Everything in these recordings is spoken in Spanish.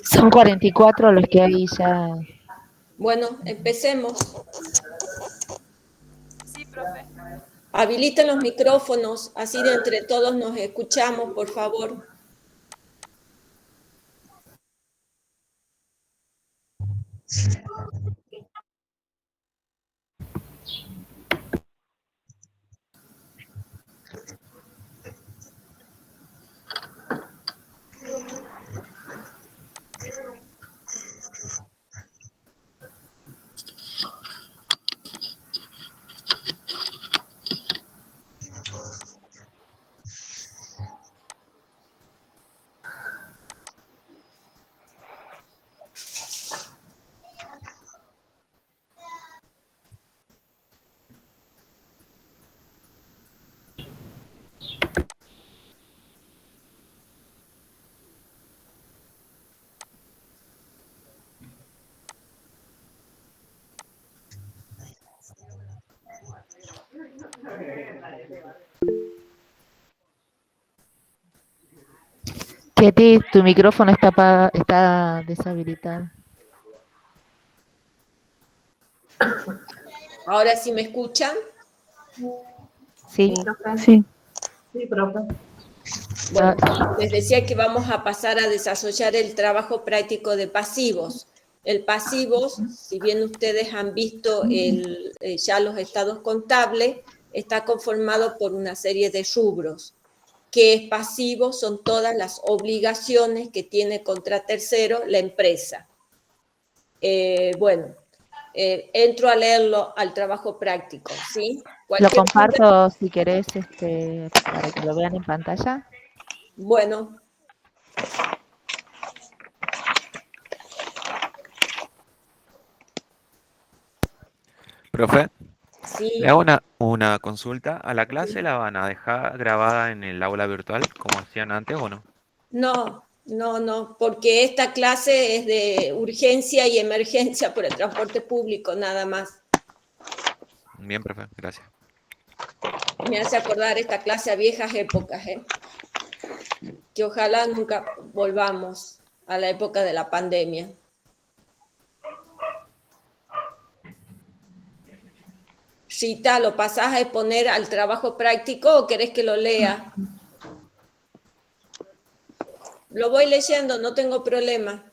Son 44 los que hay ya. Bueno, empecemos. Sí, profe. Habiliten los micrófonos, así de entre todos nos escuchamos, por favor. Ketty, tu micrófono está deshabilitado. Ahora sí me escuchan. Sí. Sí. Sí, profe. Bueno, les decía que vamos a pasar a desarrollar el trabajo práctico de pasivos. El pasivos, si bien ustedes han visto ya los estados contables, está conformado por una serie de rubros. ¿Qué es pasivo? Son todas las obligaciones que tiene contra tercero la empresa. Entro a leerlo al trabajo práctico, ¿sí? Lo comparto si querés para que lo vean en pantalla. Bueno. Profe, Sí. le hago una consulta. ¿A la clase la van a dejar grabada en el aula virtual como hacían antes o no? No, porque esta clase es de urgencia y emergencia por el transporte público, nada más. Bien, profe, gracias. Me hace acordar esta clase a viejas épocas, que ojalá nunca volvamos a la época de la pandemia. Rita, ¿lo pasás a exponer al trabajo práctico o querés que lo lea? Lo voy leyendo, no tengo problema.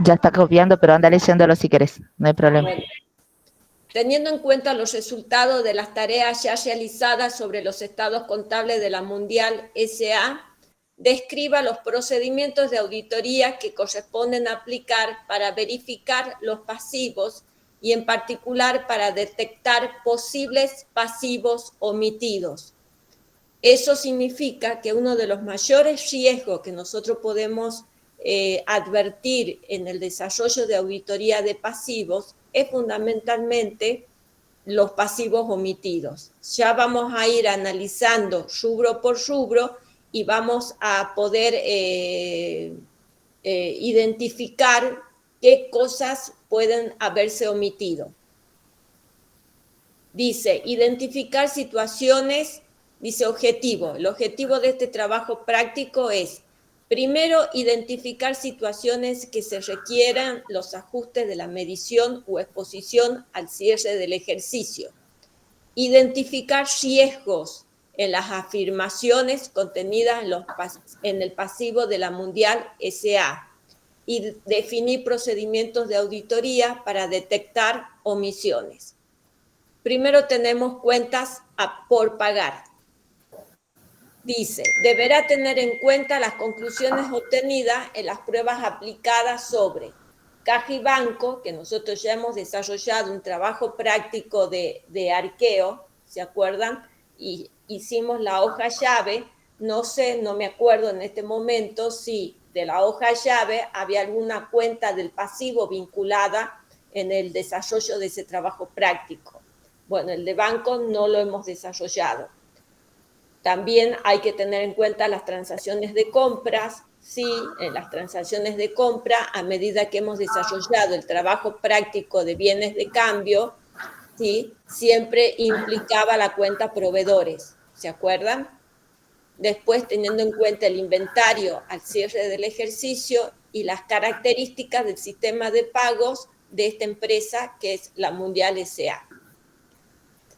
Ya está copiando, pero anda leyéndolo si querés, no hay problema. Bueno, teniendo en cuenta los resultados de las tareas ya realizadas sobre los estados contables de la Mundial S.A., describa los procedimientos de auditoría que corresponden aplicar para verificar los pasivos y en particular para detectar posibles pasivos omitidos. Eso significa que uno de los mayores riesgos que nosotros podemos advertir en el desarrollo de auditoría de pasivos es fundamentalmente los pasivos omitidos. Ya vamos a ir analizando rubro por rubro y vamos a poder identificar qué cosas pueden haberse omitido. Dice, identificar situaciones, dice objetivo. El objetivo de este trabajo práctico es, primero, identificar situaciones que se requieran los ajustes de la medición o exposición al cierre del ejercicio. Identificar riesgos en las afirmaciones contenidas en el pasivo de la Mundial S.A. y definir procedimientos de auditoría para detectar omisiones. Primero tenemos cuentas por pagar. Dice, deberá tener en cuenta las conclusiones obtenidas en las pruebas aplicadas sobre caja y banco, que nosotros ya hemos desarrollado un trabajo práctico de arqueo, ¿se acuerdan? Y hicimos la hoja llave, no me acuerdo en este momento si de la hoja llave había alguna cuenta del pasivo vinculada en el desarrollo de ese trabajo práctico. Bueno, el de banco no lo hemos desarrollado. También hay que tener en cuenta las transacciones de compras, ¿sí? En las transacciones de compra, a medida que hemos desarrollado el trabajo práctico de bienes de cambio, ¿sí? Siempre implicaba la cuenta proveedores, ¿se acuerdan? Después, teniendo en cuenta el inventario al cierre del ejercicio y las características del sistema de pagos de esta empresa, que es la Mundial S.A.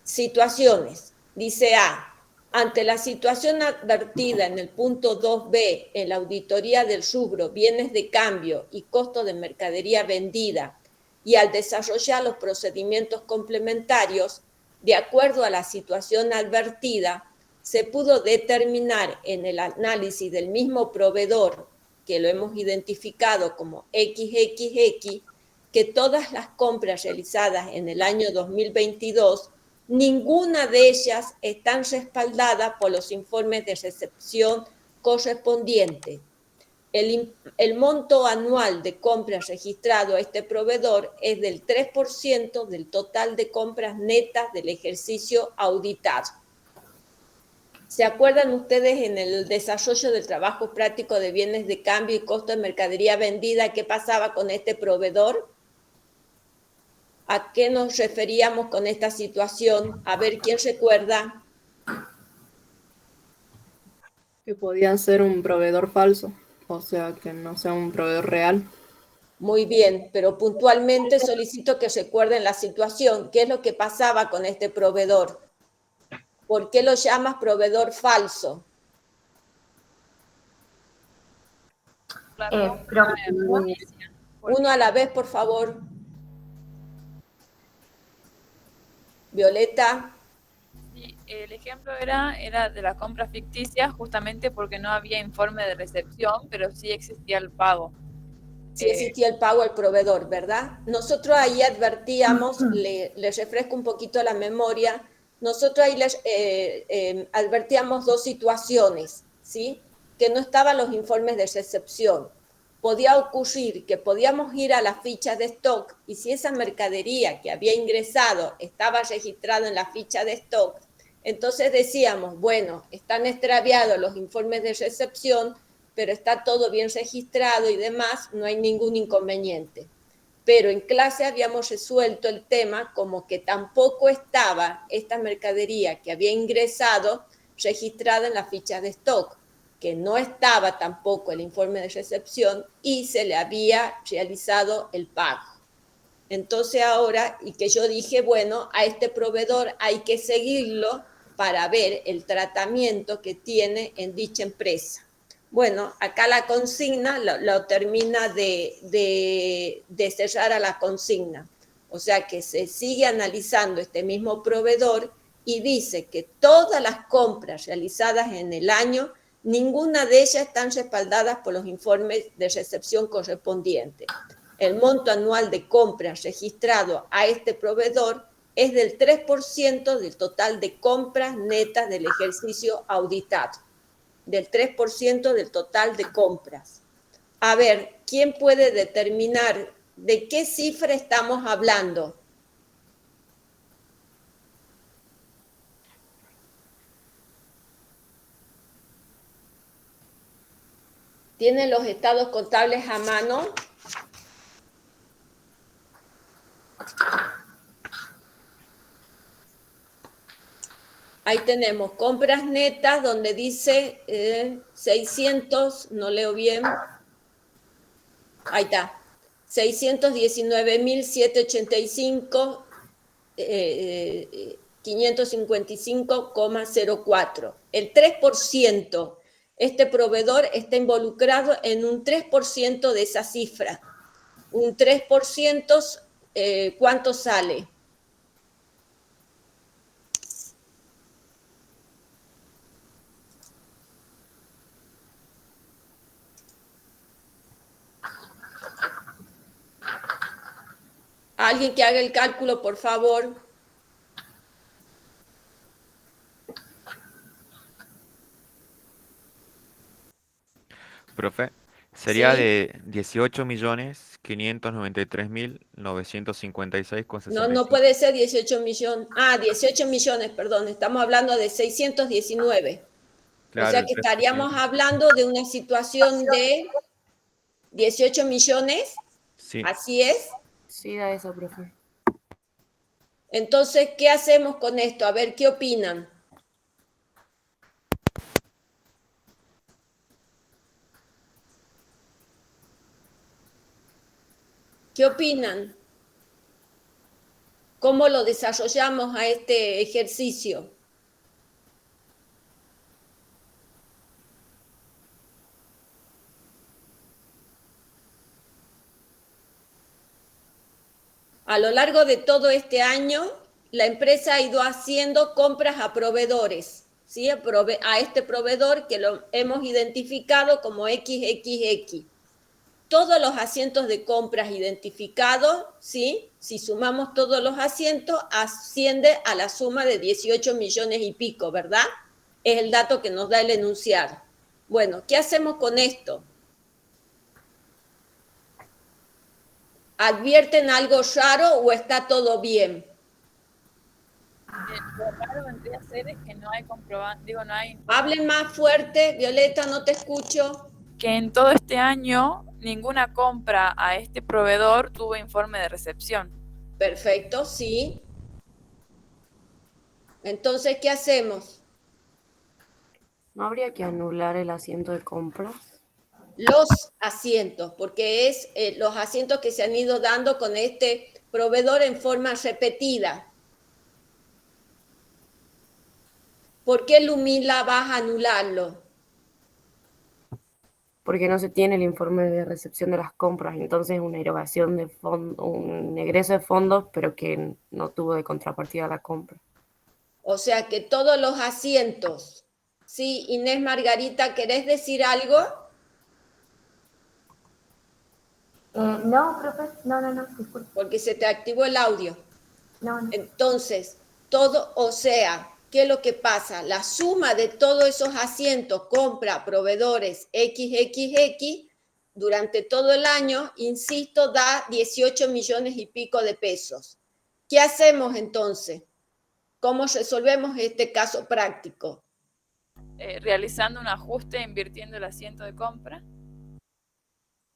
Situaciones. Dice A. Ante la situación advertida en el punto 2b en la auditoría del rubro bienes de cambio y costo de mercadería vendida y al desarrollar los procedimientos complementarios, de acuerdo a la situación advertida, se pudo determinar en el análisis del mismo proveedor, que lo hemos identificado como XXX, que todas las compras realizadas en el año 2022 ninguna de ellas están respaldadas por los informes de recepción correspondientes. El monto anual de compras registrado a este proveedor es del 3% del total de compras netas del ejercicio auditado. ¿Se acuerdan ustedes en el desarrollo del trabajo práctico de bienes de cambio y costo de mercadería vendida qué pasaba con este proveedor? ¿A qué nos referíamos con esta situación? A ver, ¿quién recuerda? Que podía ser un proveedor falso, o sea, que no sea un proveedor real. Muy bien, pero puntualmente solicito que recuerden la situación. ¿Qué es lo que pasaba con este proveedor? ¿Por qué lo llamas proveedor falso? Uno a la vez, por favor. Violeta. Sí, el ejemplo era de la compra ficticia justamente porque no había informe de recepción, pero sí existía el pago. Sí existía el pago al proveedor, ¿verdad? Nosotros ahí advertíamos, les refresco un poquito la memoria, nosotros ahí les advertíamos dos situaciones, ¿sí? Que no estaban los informes de recepción. Podía ocurrir que podíamos ir a la ficha de stock y si esa mercadería que había ingresado estaba registrada en la ficha de stock, entonces decíamos, bueno, están extraviados los informes de recepción, pero está todo bien registrado y demás, no hay ningún inconveniente. Pero en clase habíamos resuelto el tema como que tampoco estaba esta mercadería que había ingresado registrada en la ficha de stock, que no estaba tampoco el informe de recepción y se le había realizado el pago. Entonces ahora, y que yo dije, bueno, a este proveedor hay que seguirlo para ver el tratamiento que tiene en dicha empresa. Bueno, acá la consigna lo termina de cerrar a la consigna. O sea que se sigue analizando este mismo proveedor y dice que todas las compras realizadas en el año, ninguna de ellas están respaldadas por los informes de recepción correspondientes. El monto anual de compras registrado a este proveedor es del 3% del total de compras netas del ejercicio auditado. Del 3% del total de compras. A ver, ¿quién puede determinar de qué cifra estamos hablando? ¿Tienen los estados contables a mano? Ahí tenemos compras netas donde dice 600, no leo bien. Ahí está. 619.785, 555,04. El 3%. Este proveedor está involucrado en un 3% de esa cifra. Un 3%, ¿cuánto sale? Alguien que haga el cálculo, por favor. Profe, sería Sí. de 18.593.956,65. No puede ser 18 millones. 18 millones, perdón. Estamos hablando de 619. O sea el que 3%. estaríamos hablando de una situación de 18 millones, Sí, así es. Sí, da eso, profe. Entonces, ¿qué hacemos con esto? A ver, ¿qué opinan? ¿Qué opinan? ¿Cómo lo desarrollamos a este ejercicio? A lo largo de todo este año, la empresa ha ido haciendo compras a proveedores, ¿sí? A este proveedor que lo hemos identificado como XXX. Todos los asientos de compras identificados, ¿sí? Si sumamos todos los asientos, asciende a la suma de 18 millones y pico, ¿verdad? Es el dato que nos da el enunciado. Bueno, ¿qué hacemos con esto? ¿Advierten algo raro o está todo bien? Lo raro vendría a ser es que no hay comprobante, digo, no hay, Hablen más fuerte, Violeta, no te escucho. que en todo este año ninguna compra a este proveedor tuvo informe de recepción. Perfecto, sí. Entonces, ¿qué hacemos? ¿No habría que anular el asiento de compras? Los asientos, porque es los asientos que se han ido dando con este proveedor en forma repetida. ¿Por qué Lumila vas a anularlo? Porque no se tiene el informe de recepción de las compras, entonces una erogación de fondo, un egreso de fondos, pero que no tuvo de contrapartida la compra. O sea que todos los asientos. Sí, Inés Margarita, ¿querés decir algo? No, profe, no, disculpe. Porque se te activó el audio. No. Entonces, todo, o sea, ¿qué es lo que pasa? La suma de todos esos asientos, compra, proveedores, XXX, durante todo el año, insisto, da 18 millones y pico de pesos. ¿Qué hacemos entonces? ¿Cómo resolvemos este caso práctico? Realizando un ajuste, invirtiendo el asiento de compra.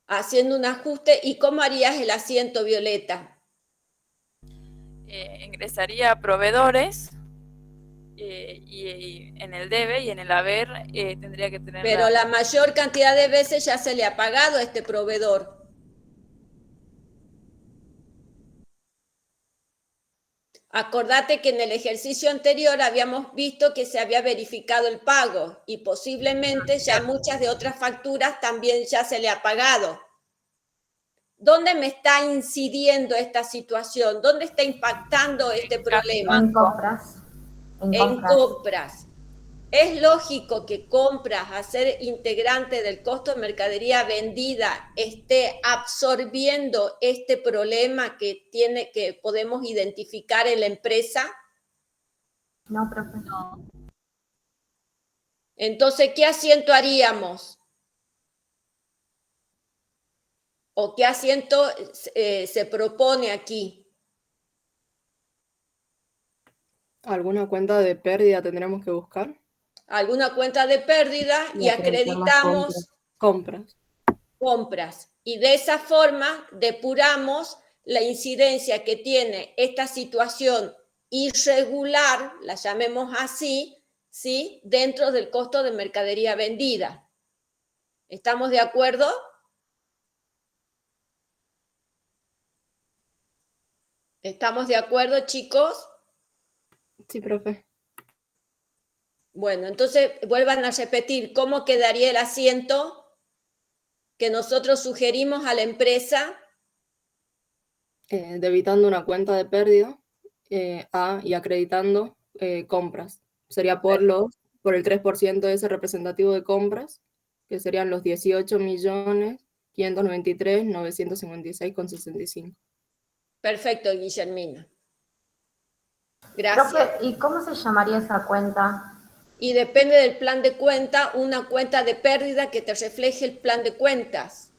Haciendo un ajuste. ¿Y cómo harías el asiento, Violeta? Ingresaría a proveedores y en el debe y en el haber tendría que tener. Pero la mayor cantidad de veces ya se le ha pagado a este proveedor. Acordate que en el ejercicio anterior habíamos visto que se había verificado el pago y posiblemente ya muchas de otras facturas también ya se le ha pagado. ¿Dónde me está incidiendo esta situación? ¿Dónde está impactando este problema? En compras. En compras. Es lógico que compras, a ser integrante del costo de mercadería vendida, esté absorbiendo este problema que podemos identificar en la empresa. No, profe. No. Entonces, ¿qué asiento haríamos? ¿O qué asiento se propone aquí? ¿Alguna cuenta de pérdida tendremos que buscar? Alguna cuenta de pérdida y acreditamos Compras. compras. Y de esa forma depuramos la incidencia que tiene esta situación irregular, la llamemos así, ¿sí? Dentro del costo de mercadería vendida. ¿Estamos de acuerdo? ¿Estamos de acuerdo, chicos? Sí, profe. Bueno, entonces vuelvan a repetir cómo quedaría el asiento que nosotros sugerimos a la empresa. Debitando una cuenta de pérdida y acreditando compras. Sería por el 3% de ese representativo de compras, que serían los 18.593.956,65. Perfecto, Guillermina. Gracias. Profe, ¿y cómo se llamaría esa cuenta? Y depende del plan de cuenta, una cuenta de pérdida que te refleje el plan de cuentas.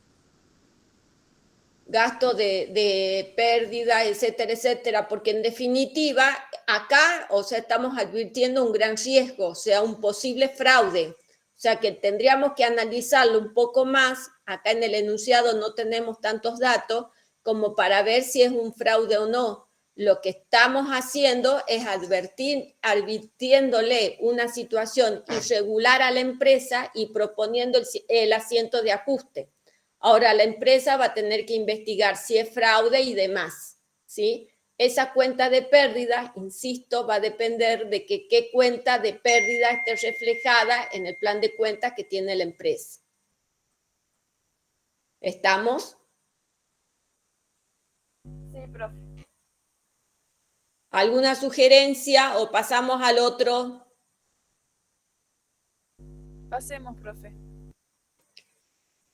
Gasto de pérdida, etcétera, etcétera, porque en definitiva, acá, o sea, estamos advirtiendo un gran riesgo, o sea, un posible fraude. O sea que tendríamos que analizarlo un poco más. Acá en el enunciado no tenemos tantos datos como para ver si es un fraude o no. Lo que estamos haciendo es advirtiéndole una situación irregular a la empresa y proponiendo el asiento de ajuste. Ahora la empresa va a tener que investigar si es fraude y demás, ¿sí? Esa cuenta de pérdida, insisto, va a depender de que qué cuenta de pérdida esté reflejada en el plan de cuentas que tiene la empresa. ¿Estamos? Sí, profe. ¿Alguna sugerencia o pasamos al otro? Pasemos, profe.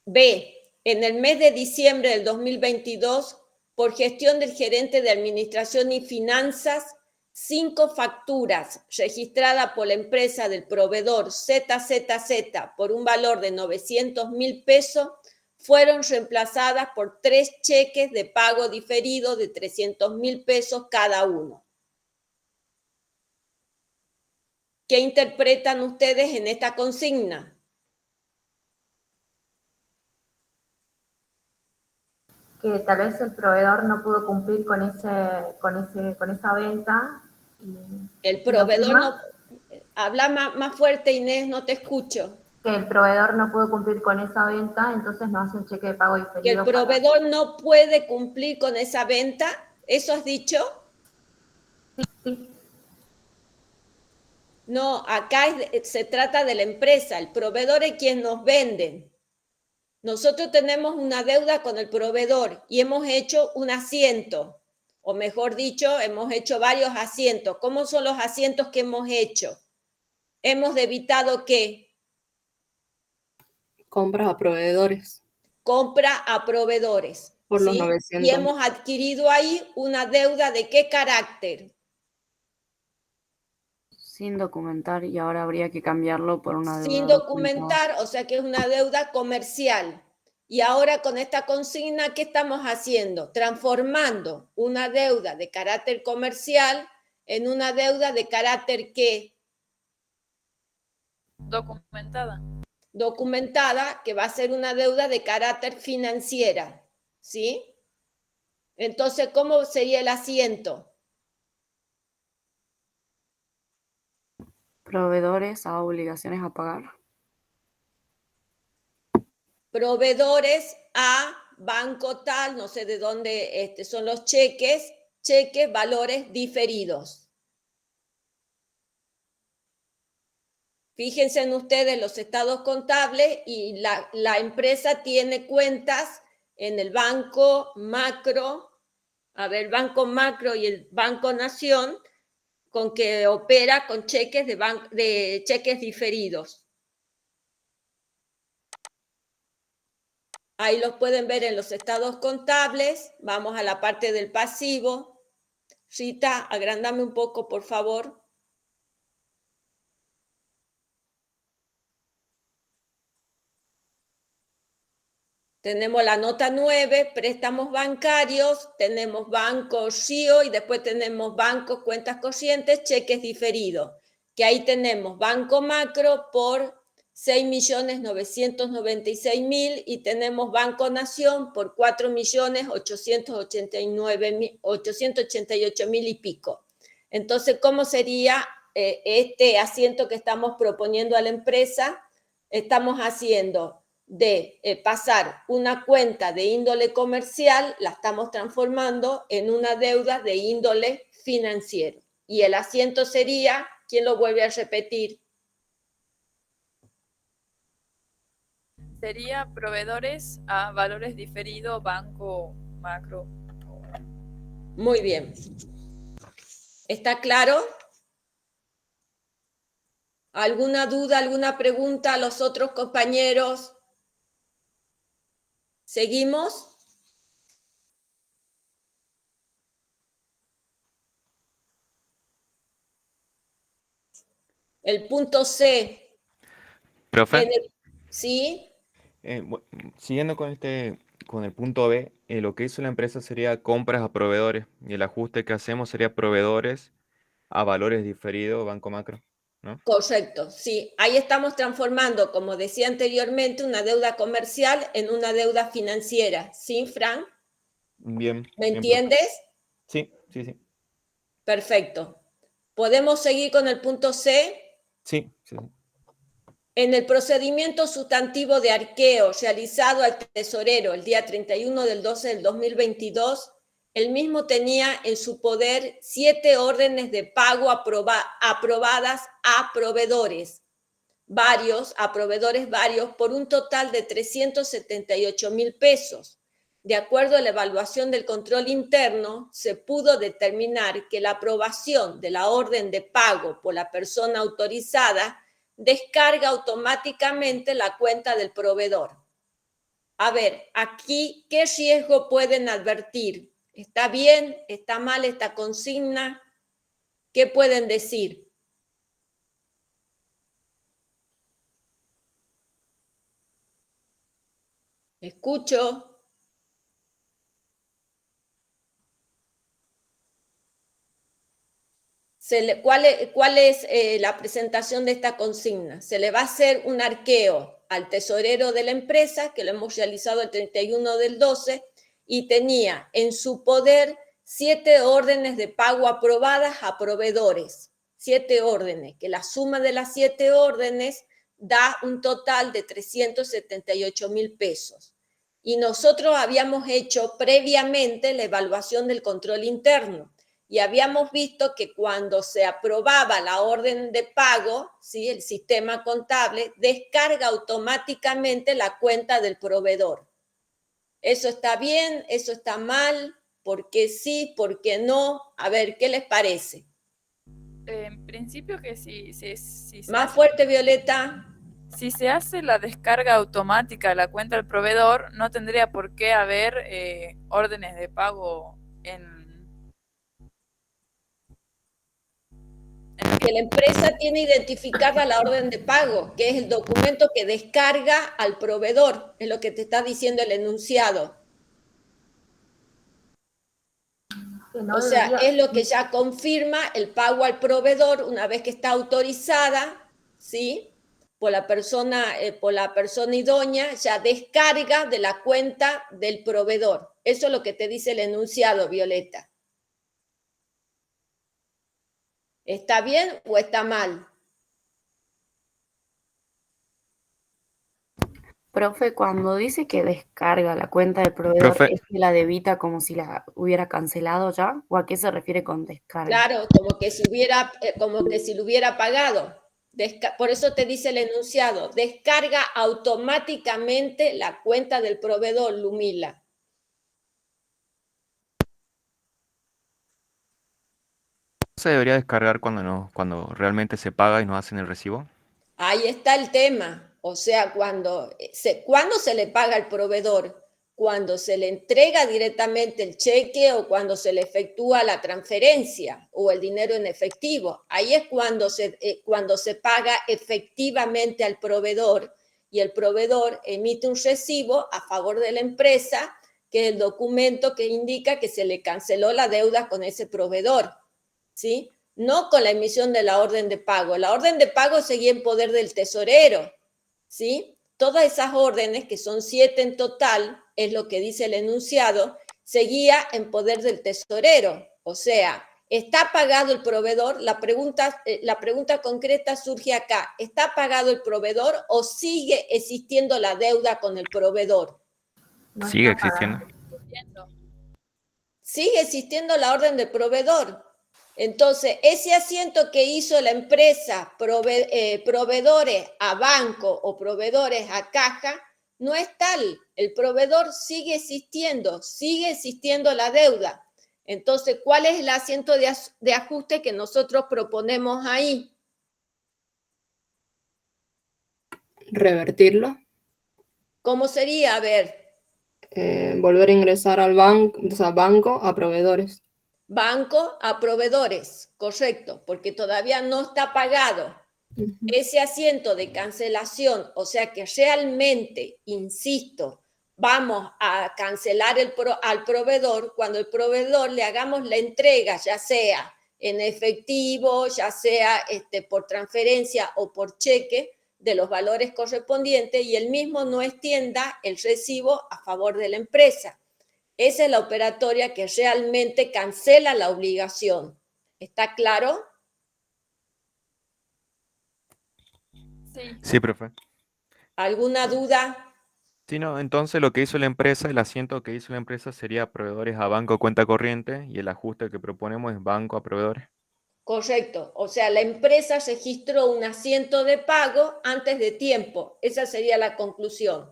B. En el mes de diciembre del 2022, por gestión del gerente de Administración y Finanzas, 5 facturas registradas por la empresa del proveedor ZZZ por un valor de 900.000 pesos fueron reemplazadas por 3 cheques de pago diferido de 300.000 pesos cada uno. ¿Qué interpretan ustedes en esta consigna? Que tal vez el proveedor no pudo cumplir con esa venta. El proveedor no... Habla más fuerte, Inés, no te escucho. Que el proveedor no pudo cumplir con esa venta, entonces no hace un cheque de pago diferido. Que el proveedor no puede cumplir con esa venta, ¿eso has dicho? Sí. No, acá se trata de la empresa, el proveedor es quien nos vende. Nosotros tenemos una deuda con el proveedor y hemos hecho un asiento, o mejor dicho, hemos hecho varios asientos. ¿Cómo son los asientos que hemos hecho? Hemos debitado ¿qué? Compras a proveedores. Compra a proveedores. Por los ¿sí? 900. Y hemos adquirido ahí una deuda ¿de qué carácter? Sin documentar, y ahora habría que cambiarlo por una deuda Sin documentar, o sea que es una deuda comercial. Y ahora con esta consigna, ¿qué estamos haciendo? Transformando una deuda de carácter comercial en una deuda de carácter ¿qué? Documentada. Documentada, que va a ser una deuda de carácter financiera, ¿sí? Entonces, ¿cómo sería el asiento? proveedores a obligaciones a pagar. Proveedores a banco tal, no sé de dónde son los cheques, valores diferidos. Fíjense en ustedes los estados contables y la empresa tiene cuentas en el Banco Macro, el Banco Macro y el Banco Nación, con que opera con cheques de cheques diferidos. Ahí los pueden ver en los estados contables. Vamos a la parte del pasivo. Rita, agrándame un poco, por favor. Tenemos la nota 9, préstamos bancarios, tenemos banco RIO y después tenemos bancos, cuentas corrientes, cheques diferidos. Que ahí tenemos Banco Macro por 6.996.000 y tenemos Banco Nación por 4.888.000 y pico. Entonces, ¿cómo sería este asiento que estamos proponiendo a la empresa? Estamos haciendo de pasar una cuenta de índole comercial, la estamos transformando en una deuda de índole financiero. Y el asiento sería, ¿quién lo vuelve a repetir? Sería proveedores a valores diferidos, Banco Macro. Muy bien. ¿Está claro? ¿Alguna duda, alguna pregunta a los otros compañeros? ¿Seguimos? El punto C. Profe, ¿Sí? siguiendo con el punto B, lo que hizo la empresa sería compras a proveedores y el ajuste que hacemos sería proveedores a valores diferidos, Banco Macro. ¿no? Correcto, sí. Ahí estamos transformando, como decía anteriormente, una deuda comercial en una deuda financiera. ¿Sí, Fran? Bien, ¿Me bien, profe. entiendes? Sí, sí, sí. Perfecto. ¿Podemos seguir con el punto C? Sí, sí, sí. En el procedimiento sustantivo de arqueo realizado al tesorero el día 31/12/2022, el mismo tenía en su poder 7 órdenes de pago aprobadas a proveedores varios, por un total de 378,000 pesos. De acuerdo a la evaluación del control interno, se pudo determinar que la aprobación de la orden de pago por la persona autorizada descarga automáticamente la cuenta del proveedor. A ver, aquí, ¿qué riesgo pueden advertir? ¿Está bien? ¿Está mal esta consigna? ¿Qué pueden decir? Escucho. ¿Cuál es la presentación de esta consigna? Se le va a hacer un arqueo al tesorero de la empresa, que lo hemos realizado el 31/12, y tenía en su poder 7 órdenes de pago aprobadas a proveedores. 7 órdenes, que la suma de las 7 órdenes da un total de 378,000 pesos. Y nosotros habíamos hecho previamente la evaluación del control interno. Y habíamos visto que cuando se aprobaba la orden de pago, ¿sí?, el sistema contable descarga automáticamente la cuenta del proveedor. ¿Eso está bien? ¿Eso está mal? ¿Por qué sí? ¿Por qué no? A ver, ¿qué les parece? En principio que si se Más hace, fuerte, Violeta. si se hace la descarga automática de la cuenta del proveedor, no tendría por qué haber órdenes de pago en Que la empresa tiene identificada la orden de pago, que es el documento que descarga al proveedor, es lo que te está diciendo el enunciado. Que no O sea, debería, es lo que ya confirma el pago al proveedor una vez que está autorizada, ¿sí? Por la persona idónea, ya descarga de la cuenta del proveedor. Eso es lo que te dice el enunciado, Violeta. ¿Está bien o está mal? Profe, cuando dice que descarga la cuenta del proveedor, Profe, ¿es que la debita como si la hubiera cancelado ya? ¿O a qué se refiere con descarga? Claro, como que si lo hubiera pagado. Por eso te dice el enunciado, descarga automáticamente la cuenta del proveedor, Lumila. ¿se debería descargar cuando realmente se paga y nos hacen el recibo? Ahí está el tema. O sea, cuando se le paga al proveedor, cuando se le entrega directamente el cheque o cuando se le efectúa la transferencia o el dinero en efectivo. Ahí es cuando se paga efectivamente al proveedor y el proveedor emite un recibo a favor de la empresa, que es el documento que indica que se le canceló la deuda con ese proveedor, ¿sí? No con la emisión de la orden de pago. La orden de pago seguía en poder del tesorero, ¿sí? Todas esas órdenes, que son 7 en total, es lo que dice el enunciado, seguía en poder del tesorero. O sea, ¿está pagado el proveedor? La pregunta concreta surge acá. ¿Está pagado el proveedor o sigue existiendo la deuda con el proveedor? no Sigue está existiendo. pagando. Sigue existiendo la orden del proveedor. Entonces, ese asiento que hizo la empresa, proveedores a banco o proveedores a caja, no es tal. El proveedor sigue existiendo la deuda. Entonces, ¿cuál es el asiento de ajuste que nosotros proponemos ahí? Revertirlo, ¿Cómo sería? A ver, volver a ingresar al banco, o sea, banco a proveedores. banco a proveedores, correcto, porque todavía no está pagado. Ujú. Ese asiento de cancelación, o sea que realmente, insisto, vamos a cancelar al proveedor cuando el proveedor le hagamos la entrega, ya sea en efectivo, ya sea por transferencia o por cheque, de los valores correspondientes, y el mismo no extienda el recibo a favor de la empresa. Esa es la operatoria que realmente cancela la obligación. ¿Está claro? Sí. Sí, profe. ¿Alguna duda? Sí, no, entonces lo que hizo la empresa, el asiento que hizo la empresa sería proveedores a banco cuenta corriente y el ajuste que proponemos es banco a proveedores. Correcto. O sea, la empresa registró un asiento de pago antes de tiempo. Esa sería la conclusión.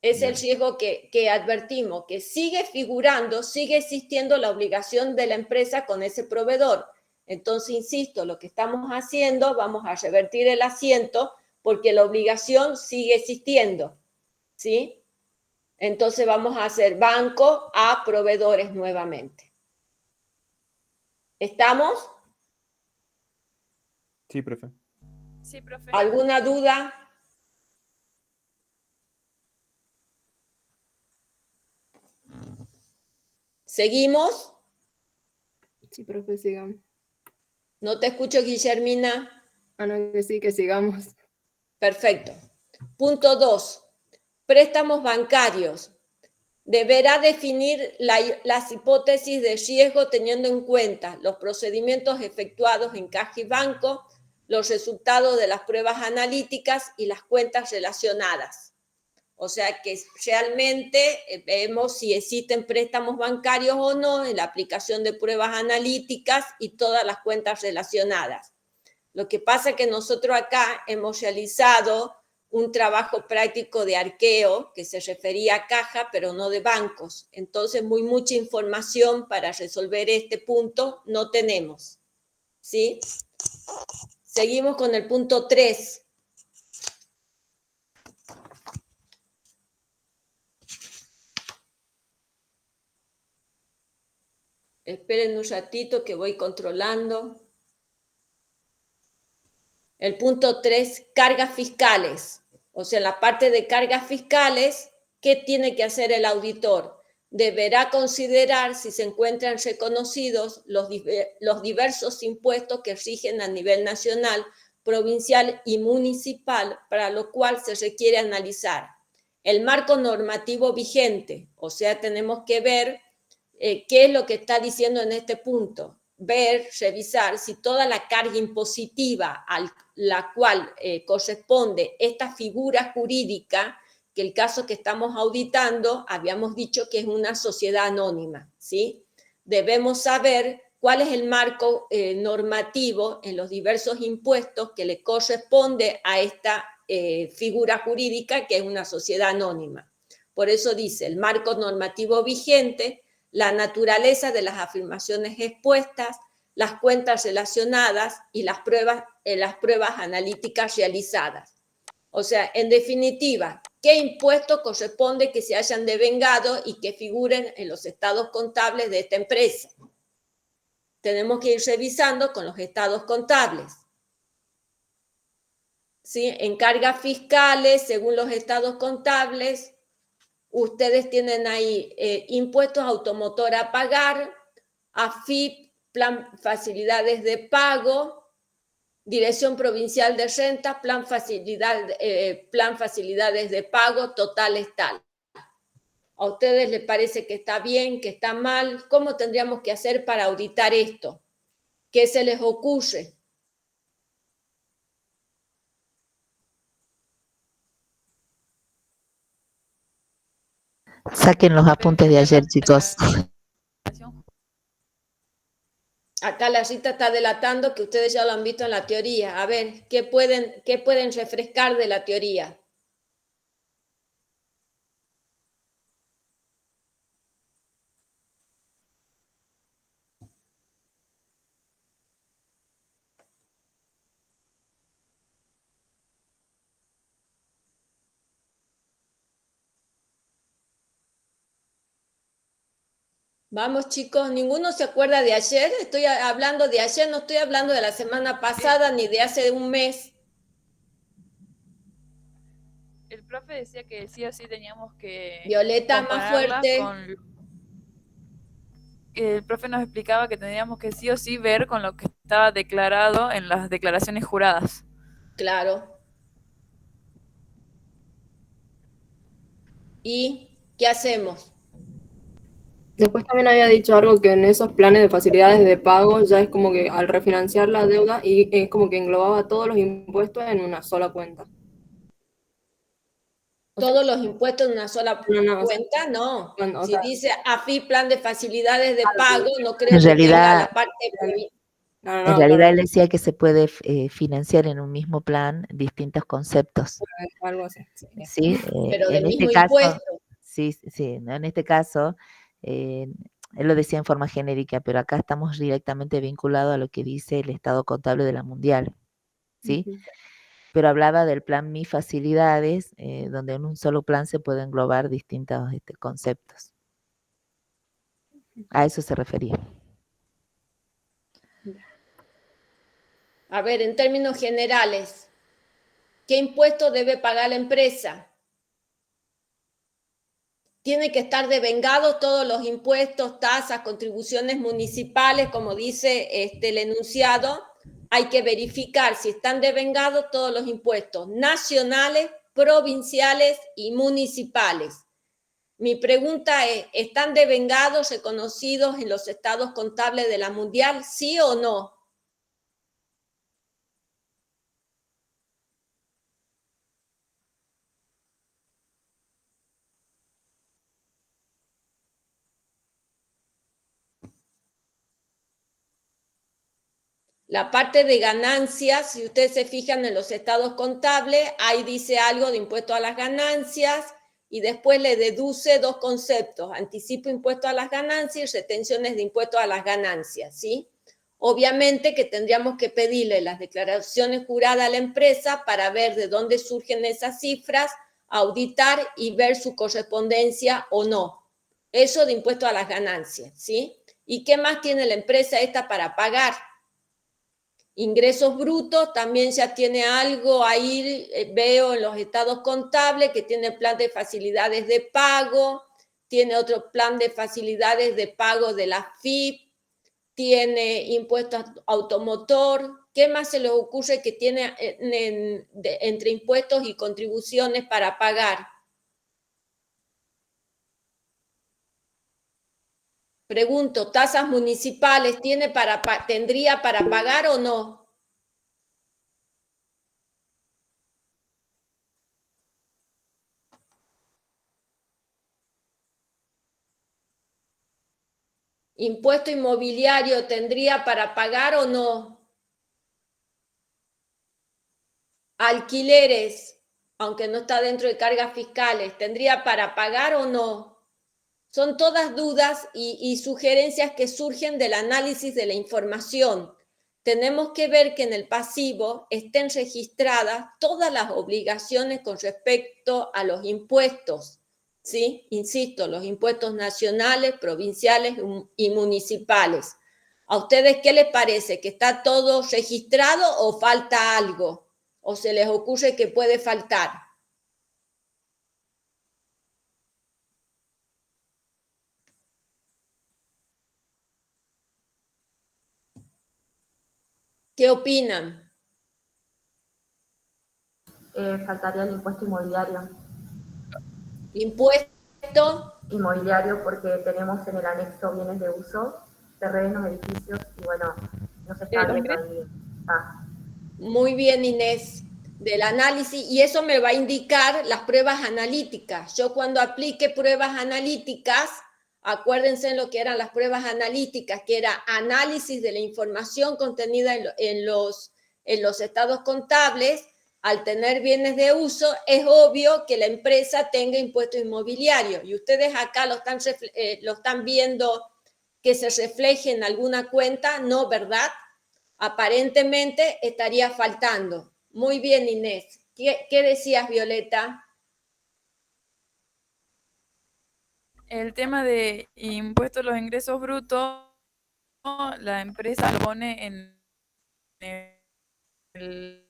Es el Bien. riesgo que advertimos, que sigue figurando, sigue existiendo la obligación de la empresa con ese proveedor. Entonces, insisto, lo que estamos haciendo, vamos a revertir el asiento porque la obligación sigue existiendo, ¿sí? Entonces vamos a hacer banco a proveedores nuevamente. ¿Estamos? Sí, profe. Sí, profe. ¿Alguna duda? ¿Seguimos? Sí, profe, sigamos. No te escucho, Guillermina. Ah, no, que sí, que sigamos. Perfecto. Punto 2. Préstamos bancarios. Deberá definir las hipótesis de riesgo teniendo en cuenta los procedimientos efectuados en caja y banco, los resultados de las pruebas analíticas y las cuentas relacionadas. O sea que realmente vemos si existen préstamos bancarios o no en la aplicación de pruebas analíticas y todas las cuentas relacionadas. Lo que pasa es que nosotros acá hemos realizado un trabajo práctico de arqueo que se refería a caja, pero no de bancos. Entonces, mucha información para resolver este punto no tenemos. ¿Sí? Seguimos con el punto 3. Esperen un ratito que voy controlando. El punto 3, cargas fiscales. O sea, en la parte de cargas fiscales, ¿qué tiene que hacer el auditor? Deberá considerar si se encuentran reconocidos los diversos impuestos que rigen a nivel nacional, provincial y municipal, para lo cual se requiere analizar el marco normativo vigente. O sea, tenemos que ver qué es lo que está diciendo en este punto. Ver, revisar si toda la carga impositiva a la cual corresponde esta figura jurídica, que el caso que estamos auditando, habíamos dicho que es una sociedad anónima, ¿sí? Debemos saber cuál es el marco normativo en los diversos impuestos que le corresponde a esta figura jurídica que es una sociedad anónima. Por eso dice, el marco normativo vigente, la naturaleza de las afirmaciones expuestas, las cuentas relacionadas y las pruebas analíticas realizadas. O sea, en definitiva, ¿qué impuestos corresponde que se hayan devengado y que figuren en los estados contables de esta empresa? Tenemos que ir revisando con los estados contables. ¿Sí? En cargas fiscales, según los estados contables, ustedes tienen ahí impuestos automotor a pagar, AFIP, plan facilidades de pago, Dirección Provincial de Rentas, plan facilidades de pago, totales tal. ¿A ustedes les parece que está bien, que está mal? ¿Cómo tendríamos que hacer para auditar esto? ¿Qué se les ocurre? Saquen los apuntes de ayer, chicos. Acá la Rita está delatando que ustedes ya lo han visto en la teoría. A ver, ¿qué pueden refrescar de la teoría? Vamos, chicos, ¿ninguno se acuerda de ayer? Estoy hablando de ayer, no estoy hablando de la semana pasada ni de hace un mes. El profe decía que sí o sí teníamos que Violeta, más compararlas fuerte. con... el profe nos explicaba que tendríamos que sí o sí ver con lo que estaba declarado en las declaraciones juradas. Claro. ¿Y qué hacemos? Después también había dicho algo que en esos planes de facilidades de pago ya es como que al refinanciar la deuda y es como que englobaba todos los impuestos en una sola cuenta. O sea, ¿Todos los impuestos en una sola no, o sea, cuenta? No. o Si sea, dice AFI, plan de facilidades de pago, no creo En que tenga la realidad, parte... no, en no, realidad claro, él decía que se puede financiar en un mismo plan distintos conceptos, algo así. Sí. ¿sí? Pero En del este mismo caso, impuesto. sí, sí, ¿no? En este caso, él lo decía en forma genérica, pero acá estamos directamente vinculados a lo que dice el estado contable de la Mundial, ¿sí? Ujú. Pero hablaba del plan Mi Facilidades, donde en un solo plan se pueden englobar distintos conceptos. A eso se refería. A ver, en términos generales, ¿qué impuesto debe pagar la empresa? Tiene que estar devengados todos los impuestos, tasas, contribuciones municipales, como dice el enunciado. Hay que verificar si están devengados todos los impuestos nacionales, provinciales y municipales. Mi pregunta es, ¿están devengados, reconocidos en los estados contables de la Mundial, sí o no? La parte de ganancias, si ustedes se fijan en los estados contables, ahí dice algo de impuesto a las ganancias y después le deduce dos conceptos, anticipo impuesto a las ganancias y retenciones de impuesto a las ganancias, ¿sí? Obviamente que tendríamos que pedirle las declaraciones juradas a la empresa para ver de dónde surgen esas cifras, auditar y ver su correspondencia o no. Eso de impuesto a las ganancias, ¿sí? ¿Y qué más tiene la empresa esta para pagar? Ingresos brutos, también ya tiene algo ahí, veo en los estados contables que tiene plan de facilidades de pago, tiene otro plan de facilidades de pago de la FIP, tiene impuestos automotor. ¿Qué más se les ocurre que tiene entre impuestos y contribuciones para pagar? Pregunto, ¿tasas municipales tendría para pagar o no? ¿Impuesto inmobiliario tendría para pagar o no? Alquileres, aunque no está dentro de cargas fiscales, ¿tendría para pagar o no? Son todas dudas y sugerencias que surgen del análisis de la información. Tenemos que ver que en el pasivo estén registradas todas las obligaciones con respecto a los impuestos, ¿sí? Insisto, los impuestos nacionales, provinciales y municipales. ¿A ustedes qué les parece? ¿Que está todo registrado o falta algo? ¿O se les ocurre que puede faltar? ¿Qué opinan? Faltaría el impuesto inmobiliario. Impuesto. Inmobiliario porque tenemos en el anexo bienes de uso, terrenos, edificios y bueno, no se está viendo ahí. Muy bien, Inés, del análisis, y eso me va a indicar las pruebas analíticas. Yo cuando aplique pruebas analíticas, acuérdense en lo que eran las pruebas analíticas, que era análisis de la información contenida en los estados contables. Al tener bienes de uso, es obvio que la empresa tenga impuesto inmobiliario. Y ustedes acá lo están viendo que se refleje en alguna cuenta, ¿no? ¿Verdad? Aparentemente estaría faltando. Muy bien, Inés. ¿Qué decías, Violeta? El tema de impuesto a los ingresos brutos, la empresa lo pone en el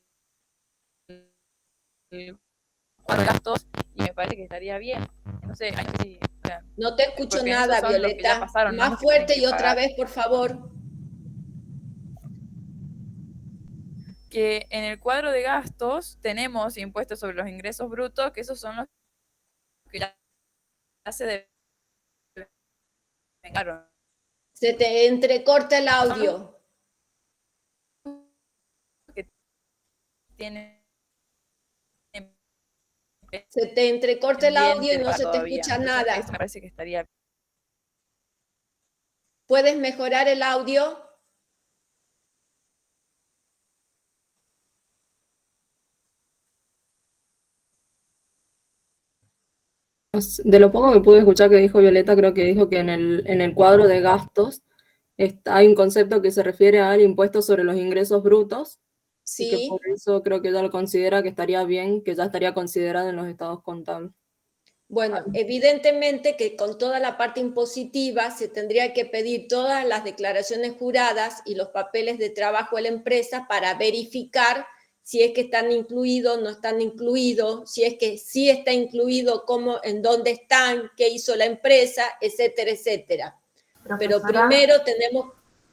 cuadro de gastos y me parece que estaría bien. No sé si sea, No te escucho porque nada, esos son los que ya Violeta. pasaron, no Más los que tienen fuerte que y otra pagar. vez, por favor. Que en el cuadro de gastos tenemos impuestos sobre los ingresos brutos, que esos son los que ya se devengaron. Se te entrecorta el Son los audio. que tienen Se te entrecorta el audio y pendiente no se te todavía. escucha Entonces, nada. eso me parece que estaría. ¿Puedes mejorar el audio? De lo poco que pude escuchar que dijo Violeta, creo que dijo que en el cuadro de gastos hay un concepto que se refiere al impuesto sobre los ingresos brutos, y que por Sí. eso creo que ella lo considera que estaría bien, que ya estaría considerado en los estados contables. Bueno, evidentemente que con toda la parte impositiva se tendría que pedir todas las declaraciones juradas y los papeles de trabajo de la empresa para verificar si es que están incluidos, no están incluidos, si es que sí está incluido, cómo, en dónde están, qué hizo la empresa, etcétera, etcétera. Pero Profesora,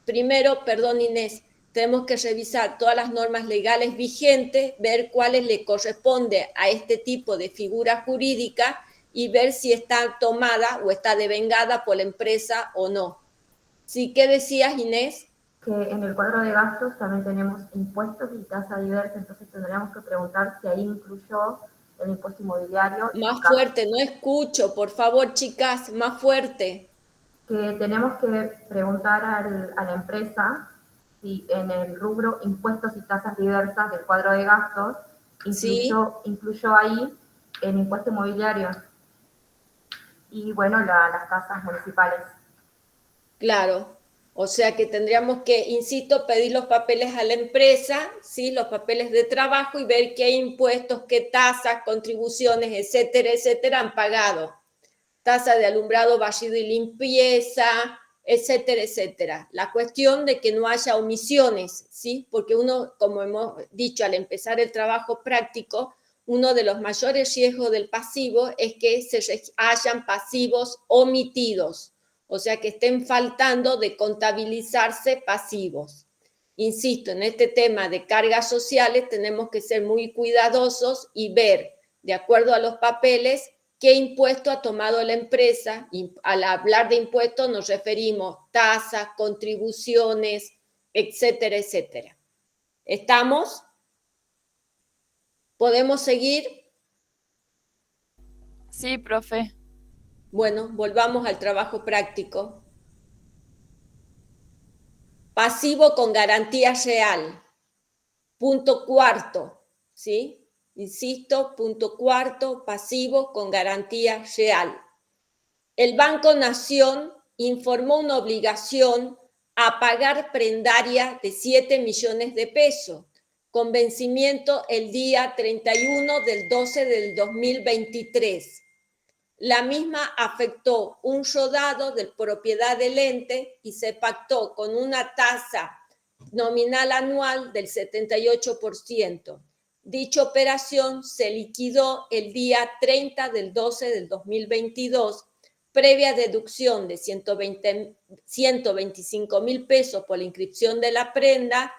primero, perdón Inés, tenemos que revisar todas las normas legales vigentes, ver cuáles le corresponde a este tipo de figura jurídica y ver si está tomada o está devengada por la empresa o no. ¿Sí? ¿Qué decías, Inés? que en el cuadro de gastos también tenemos impuestos y tasa diversa, entonces tendríamos que preguntar si ahí incluyó el impuesto inmobiliario y Más CAP. fuerte, no escucho, por favor, chicas, más fuerte. Que tenemos que preguntar a la empresa si en el rubro impuestos y tasas diversas del cuadro de gastos ¿Sí? incluyó ahí el impuesto inmobiliario y bueno, las tasas municipales. Claro. O sea que tendríamos que, insisto, pedir los papeles a la empresa, ¿sí? Los papeles de trabajo y ver qué impuestos, qué tasas, contribuciones, etcétera, etcétera, han pagado. Tasa de alumbrado, barrido y limpieza, etcétera, etcétera. La cuestión de que no haya omisiones, ¿sí? Porque uno, como hemos dicho al empezar el trabajo práctico, uno de los mayores riesgos del pasivo es que hayan pasivos omitidos, o sea, que estén faltando de contabilizarse pasivos. Insisto, en este tema de cargas sociales tenemos que ser muy cuidadosos y ver, de acuerdo a los papeles, qué impuesto ha tomado la empresa. Y al hablar de impuestos nos referimos tasas, contribuciones, etcétera, etcétera. ¿Estamos? ¿Podemos seguir? Sí, profe. Bueno, volvamos al trabajo práctico. Pasivo con garantía real. Punto cuarto, ¿sí? Insisto, punto cuarto, pasivo con garantía real. El Banco Nación informó una obligación a pagar prendaria de 7 millones de pesos, con vencimiento el día 31 del 12 del 2023. La misma afectó un rodado de propiedad del ente y se pactó con una tasa nominal anual del 78%. Dicha operación se liquidó el día 30 del 12 del 2022, previa deducción de 125,000 pesos por la inscripción de la prenda,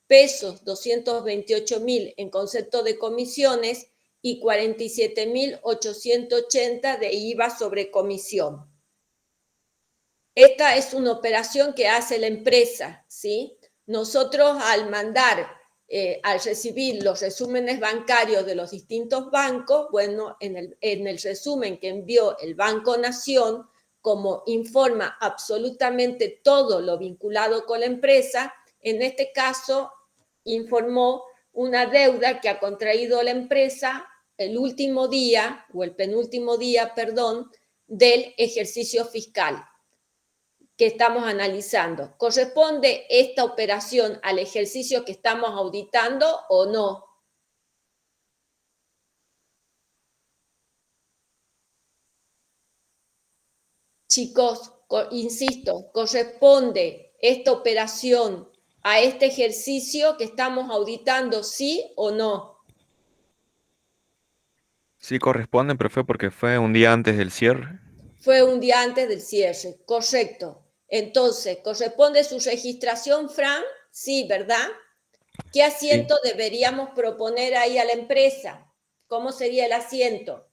pesos 228,000 en concepto de comisiones y 47,880 de IVA sobre comisión. Esta es una operación que hace la empresa, ¿sí? Nosotros al al recibir los resúmenes bancarios de los distintos bancos, bueno, en el resumen que envió el Banco Nación, como informa absolutamente todo lo vinculado con la empresa, en este caso informó una deuda que ha contraído la empresa el último día, o el penúltimo día, perdón, del ejercicio fiscal que estamos analizando. ¿Corresponde esta operación al ejercicio que estamos auditando o no? Chicos, insisto, ¿corresponde esta operación a este ejercicio que estamos auditando, sí o no? Sí corresponden, profe, porque fue un día antes del cierre. Fue un día antes del cierre, correcto. Entonces, ¿corresponde su registración, Fran? Sí, ¿verdad? ¿Qué asiento deberíamos proponer ahí a la empresa? ¿Cómo sería el asiento?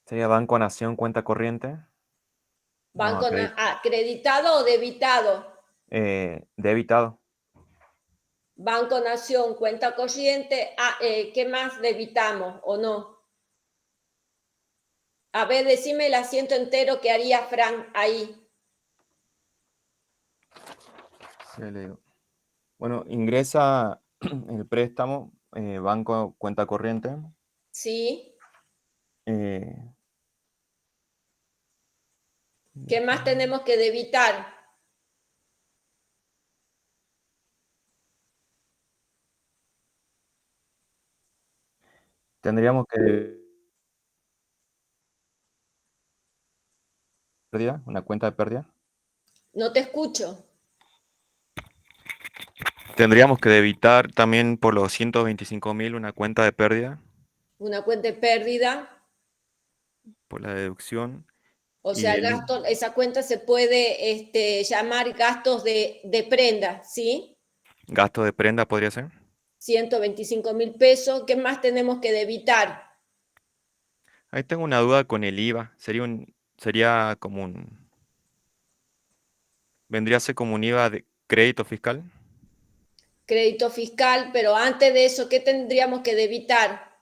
¿Sería Banco Nación cuenta corriente? No, ¿Banco acreditado o debitado? debitado. Banco Nación, cuenta corriente. ¿Qué más debitamos o no? A ver, decime el asiento entero que haría Fran ahí. Sí, le digo. Bueno, ingresa el préstamo, banco cuenta corriente. ¿Sí? eh, ¿Qué más tenemos que debitar? Tendríamos que pérdida, una cuenta de pérdida. No te escucho. Tendríamos que debitar también por los 125.000 una cuenta de pérdida Una cuenta de pérdida. por la deducción O y sea, esa cuenta se puede llamar gastos de prenda, ¿sí? gasto de prenda podría ser. 125.000 pesos. ¿Qué más tenemos que debitar? Ahí tengo una duda con el IVA. Sería vendría a ser como un IVA de crédito fiscal. Crédito fiscal, pero antes de eso, ¿qué tendríamos que debitar?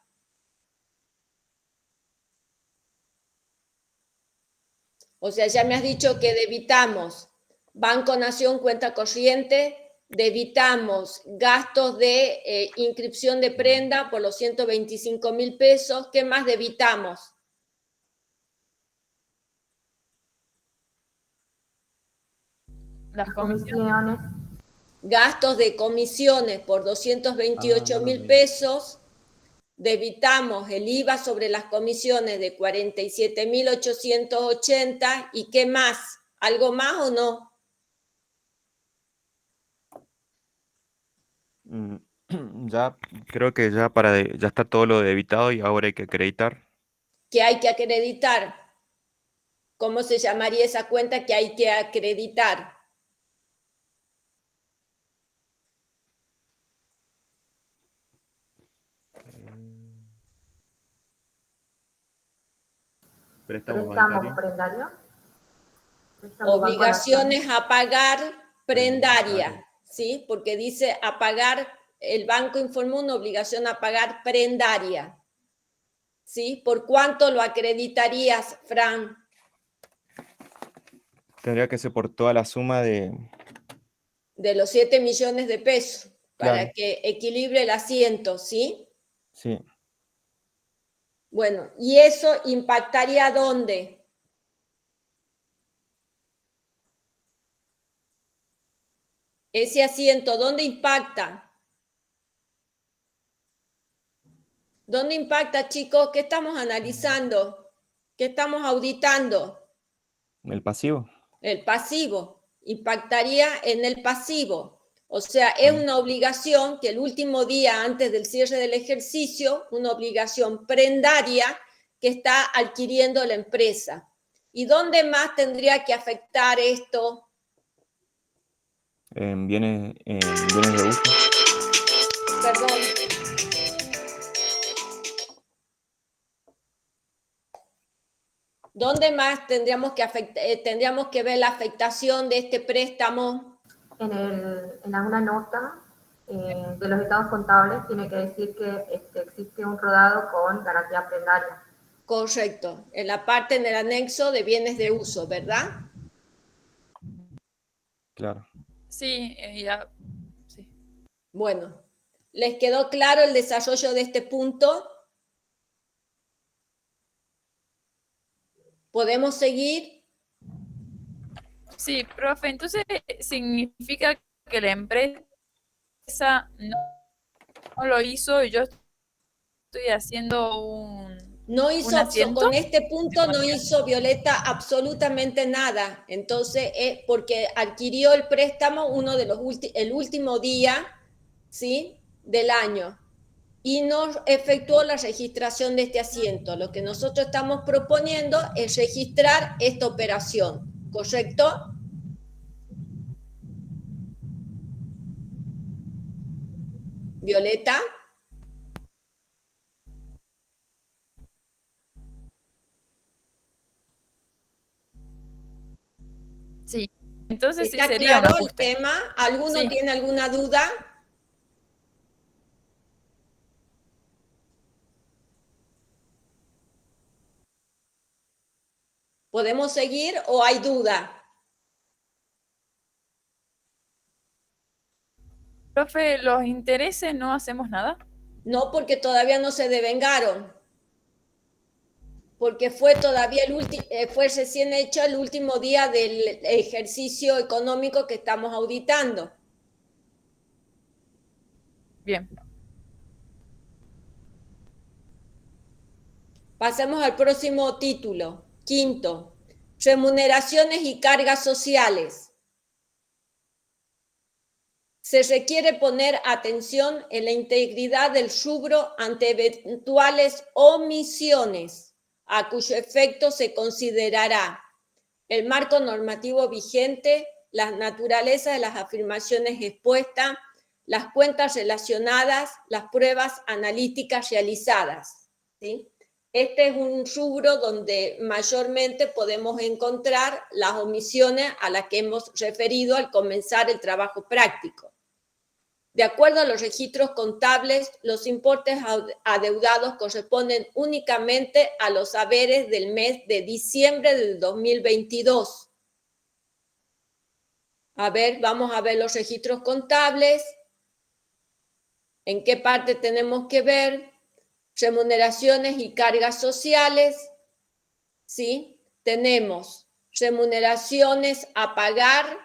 O sea, ya me has dicho que debitamos Banco Nación, cuenta corriente, debitamos gastos de inscripción de prenda por los 125.000 pesos. ¿Qué más debitamos? Las comisiones. Comisiones. Gastos de comisiones por 228.000 pesos. Debitamos el IVA sobre las comisiones de 47.880. ¿Y qué más? ¿Algo más o no? Mm, Ya creo que ya está todo lo debitado y ahora hay que acreditar. ¿Qué hay que acreditar? ¿Cómo se llamaría esa cuenta que hay que acreditar? Préstamo Préstamo bancario. prendario. Préstamo Banco Nación. Obligaciones a pagar prendaria, ¿sí? Porque dice a pagar, el banco informó una obligación a pagar prendaria, ¿sí? ¿Por cuánto lo acreditarías, Fran? Tendría que ser por toda la suma de... De los 7 millones de pesos, para Claro, que equilibre el asiento, ¿sí? sí. Bueno, ¿y eso impactaría dónde? Ese asiento, ¿dónde impacta? ¿Dónde impacta, chicos? ¿Qué estamos analizando? ¿Qué estamos auditando? El pasivo. El pasivo. Impactaría en el pasivo. O sea, es una obligación que el último día antes del cierre del ejercicio, una obligación prendaria que está adquiriendo la empresa. ¿Y dónde más tendría que afectar esto? En bienes de uso. Perdón. ¿Dónde más tendríamos que ver la afectación de este préstamo? En alguna nota de los estados contables tiene que decir que existe un rodado con garantía prendaria. Correcto, en la parte, en el anexo de bienes de uso, ¿verdad? Claro. Sí, sí. Bueno, ¿les quedó claro el desarrollo de este punto? ¿Podemos seguir? Sí, profe, entonces significa que la empresa no lo hizo y yo estoy haciendo No hizo, un asiento. con este punto no hizo Violeta absolutamente nada. Entonces, porque adquirió el préstamo el último día, ¿sí? Del año. y no efectuó la registración de este asiento. Lo que nosotros estamos proponiendo es registrar esta operación, ¿correcto? Violeta. Sí. Entonces sí ¿Está sería un claro el ajuste. tema? ¿Alguno Sí. tiene alguna duda? ¿Podemos seguir o hay duda? Profe, ¿los intereses no hacemos nada? No, porque todavía no se devengaron. Porque fue todavía fue recién hecho el último día del ejercicio económico que estamos auditando. Bien. Pasemos al próximo título. Quinto, remuneraciones y cargas sociales. Se requiere poner atención en la integridad del rubro ante eventuales omisiones, a cuyo efecto se considerará el marco normativo vigente, la naturaleza de las afirmaciones expuestas, las cuentas relacionadas, las pruebas analíticas realizadas, ¿sí? Este es un rubro donde mayormente podemos encontrar las omisiones a las que hemos referido al comenzar el trabajo práctico. De acuerdo a los registros contables, los importes adeudados corresponden únicamente a los haberes del mes de diciembre del 2022. A ver, vamos a ver los registros contables. ¿En qué parte tenemos que ver? Remuneraciones y cargas sociales. ¿Sí? Tenemos remuneraciones a pagar,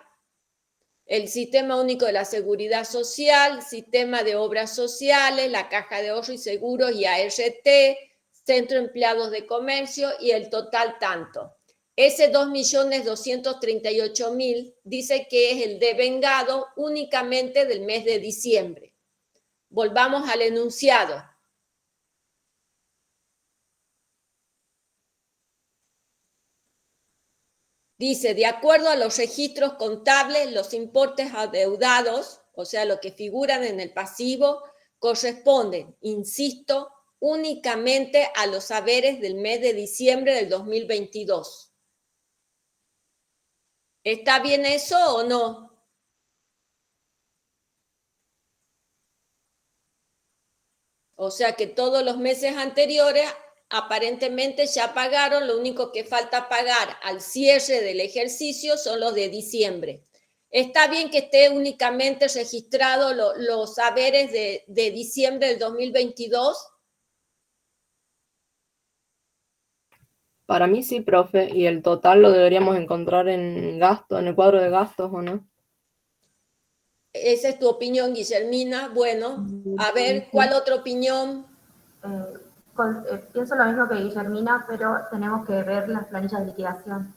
el Sistema Único de la Seguridad Social, Sistema de Obras Sociales, la Caja de Ahorro y Seguros y ART, Centro de Empleados de Comercio y el total tanto. Ese 2.238.000 dice que es el devengado únicamente del mes de diciembre. Volvamos al enunciado. Dice, de acuerdo a los registros contables, los importes adeudados, o sea, lo que figuran en el pasivo, corresponden, insisto, únicamente a los haberes del mes de diciembre del 2022. ¿Está bien eso o no? O sea que todos los meses anteriores aparentemente ya pagaron, lo único que falta pagar al cierre del ejercicio son los de diciembre. ¿Está bien que esté únicamente registrado los haberes de diciembre del 2022? Para mí sí, profe, y el total lo deberíamos encontrar en gasto, en el cuadro de gastos, ¿o no? Esa es tu opinión, Guillermina. Bueno, a ver, ¿cuál otra opinión? Pienso lo mismo que Guillermina, pero tenemos que ver las planillas de liquidación.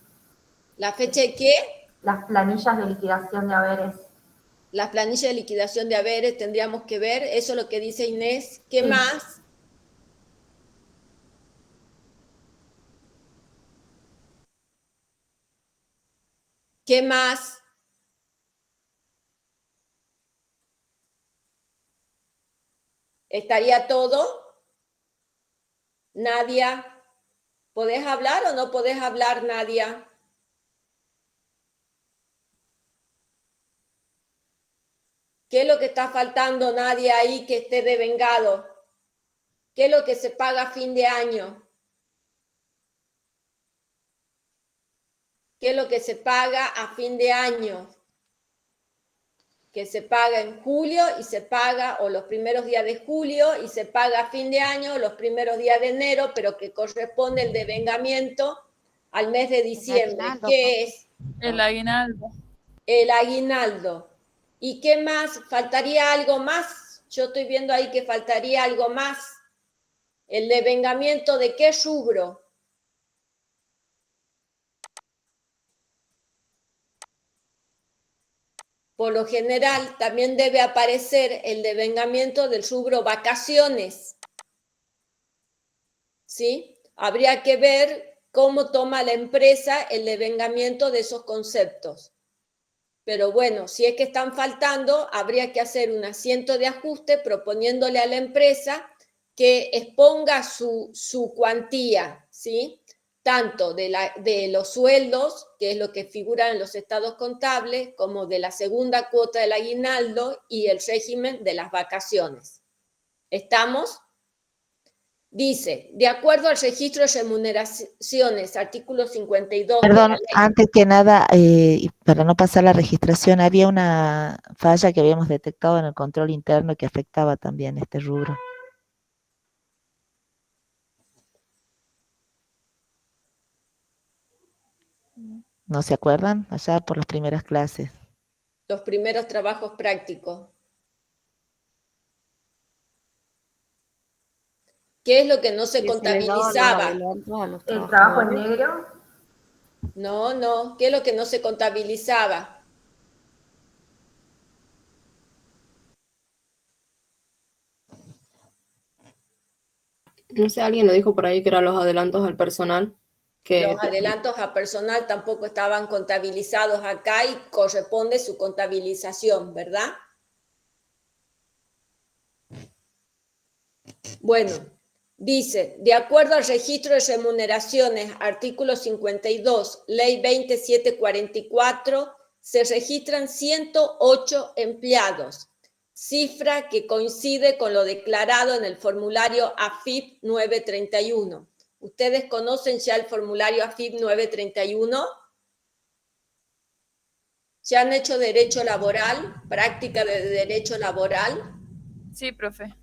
¿La fecha de qué? Las planillas de liquidación de haberes. Las planillas de liquidación de haberes tendríamos que ver, eso es lo que dice Inés. ¿Qué Sí. más? ¿Qué más? ¿Estaría todo? Nadia, ¿podés hablar o no podés hablar, Nadia? ¿Qué es lo que está faltando, Nadia, ahí que esté devengado? ¿Qué es lo que se paga a fin de año? ¿Qué es lo que se paga a fin de año? Que se paga en julio y se paga o los primeros días de julio y se paga a fin de año o los primeros días de enero, pero que corresponde el devengamiento al mes de diciembre. ¿Qué es? El aguinaldo. El aguinaldo. ¿Y qué más? ¿Faltaría algo más? Yo estoy viendo ahí que faltaría algo más. ¿El devengamiento de qué rubro? por lo general también debe aparecer el devengamiento del rubro vacaciones. ¿Sí? Habría que ver cómo toma la empresa el devengamiento de esos conceptos. Pero bueno, si es que están faltando, habría que hacer un asiento de ajuste proponiéndole a la empresa que exponga su cuantía, ¿sí? Tanto de los sueldos, que es lo que figura en los estados contables, como de la segunda cuota del aguinaldo y el régimen de las vacaciones. ¿Estamos? Dice, de acuerdo al registro de remuneraciones, artículo 52 de la Perdón, ley. antes que nada, para no pasar la registración, había una falla que habíamos detectado en el control interno que afectaba también este rubro. ¿No se acuerdan? Allá por las primeras clases. Los primeros trabajos prácticos. ¿Qué es lo que no se Que se les daban los contabilizaba? adelantos a los El trabajo en trabajadores. negro, No, ¿qué es lo que no se contabilizaba? No sé, alguien lo dijo por ahí que eran los adelantos al personal. Los adelantos a personal tampoco estaban contabilizados acá y corresponde su contabilización, ¿verdad? Bueno, dice, de acuerdo al registro de remuneraciones, artículo 52, ley 2744, se registran 108 empleados, cifra que coincide con lo declarado en el formulario AFIP 931. ¿Ustedes conocen ya el formulario AFIP 931? ¿Ya han hecho derecho laboral, práctica de derecho laboral? Sí, profe.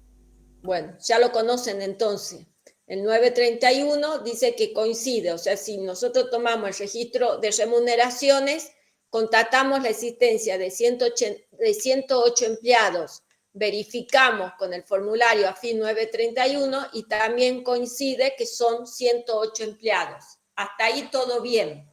Bueno, ya lo conocen entonces. El 931 dice que coincide, o sea, si nosotros tomamos el registro de remuneraciones, constatamos la existencia de 108 empleados, verificamos con el formulario AFIP 931 y también coincide que son 108 empleados. Hasta ahí todo bien.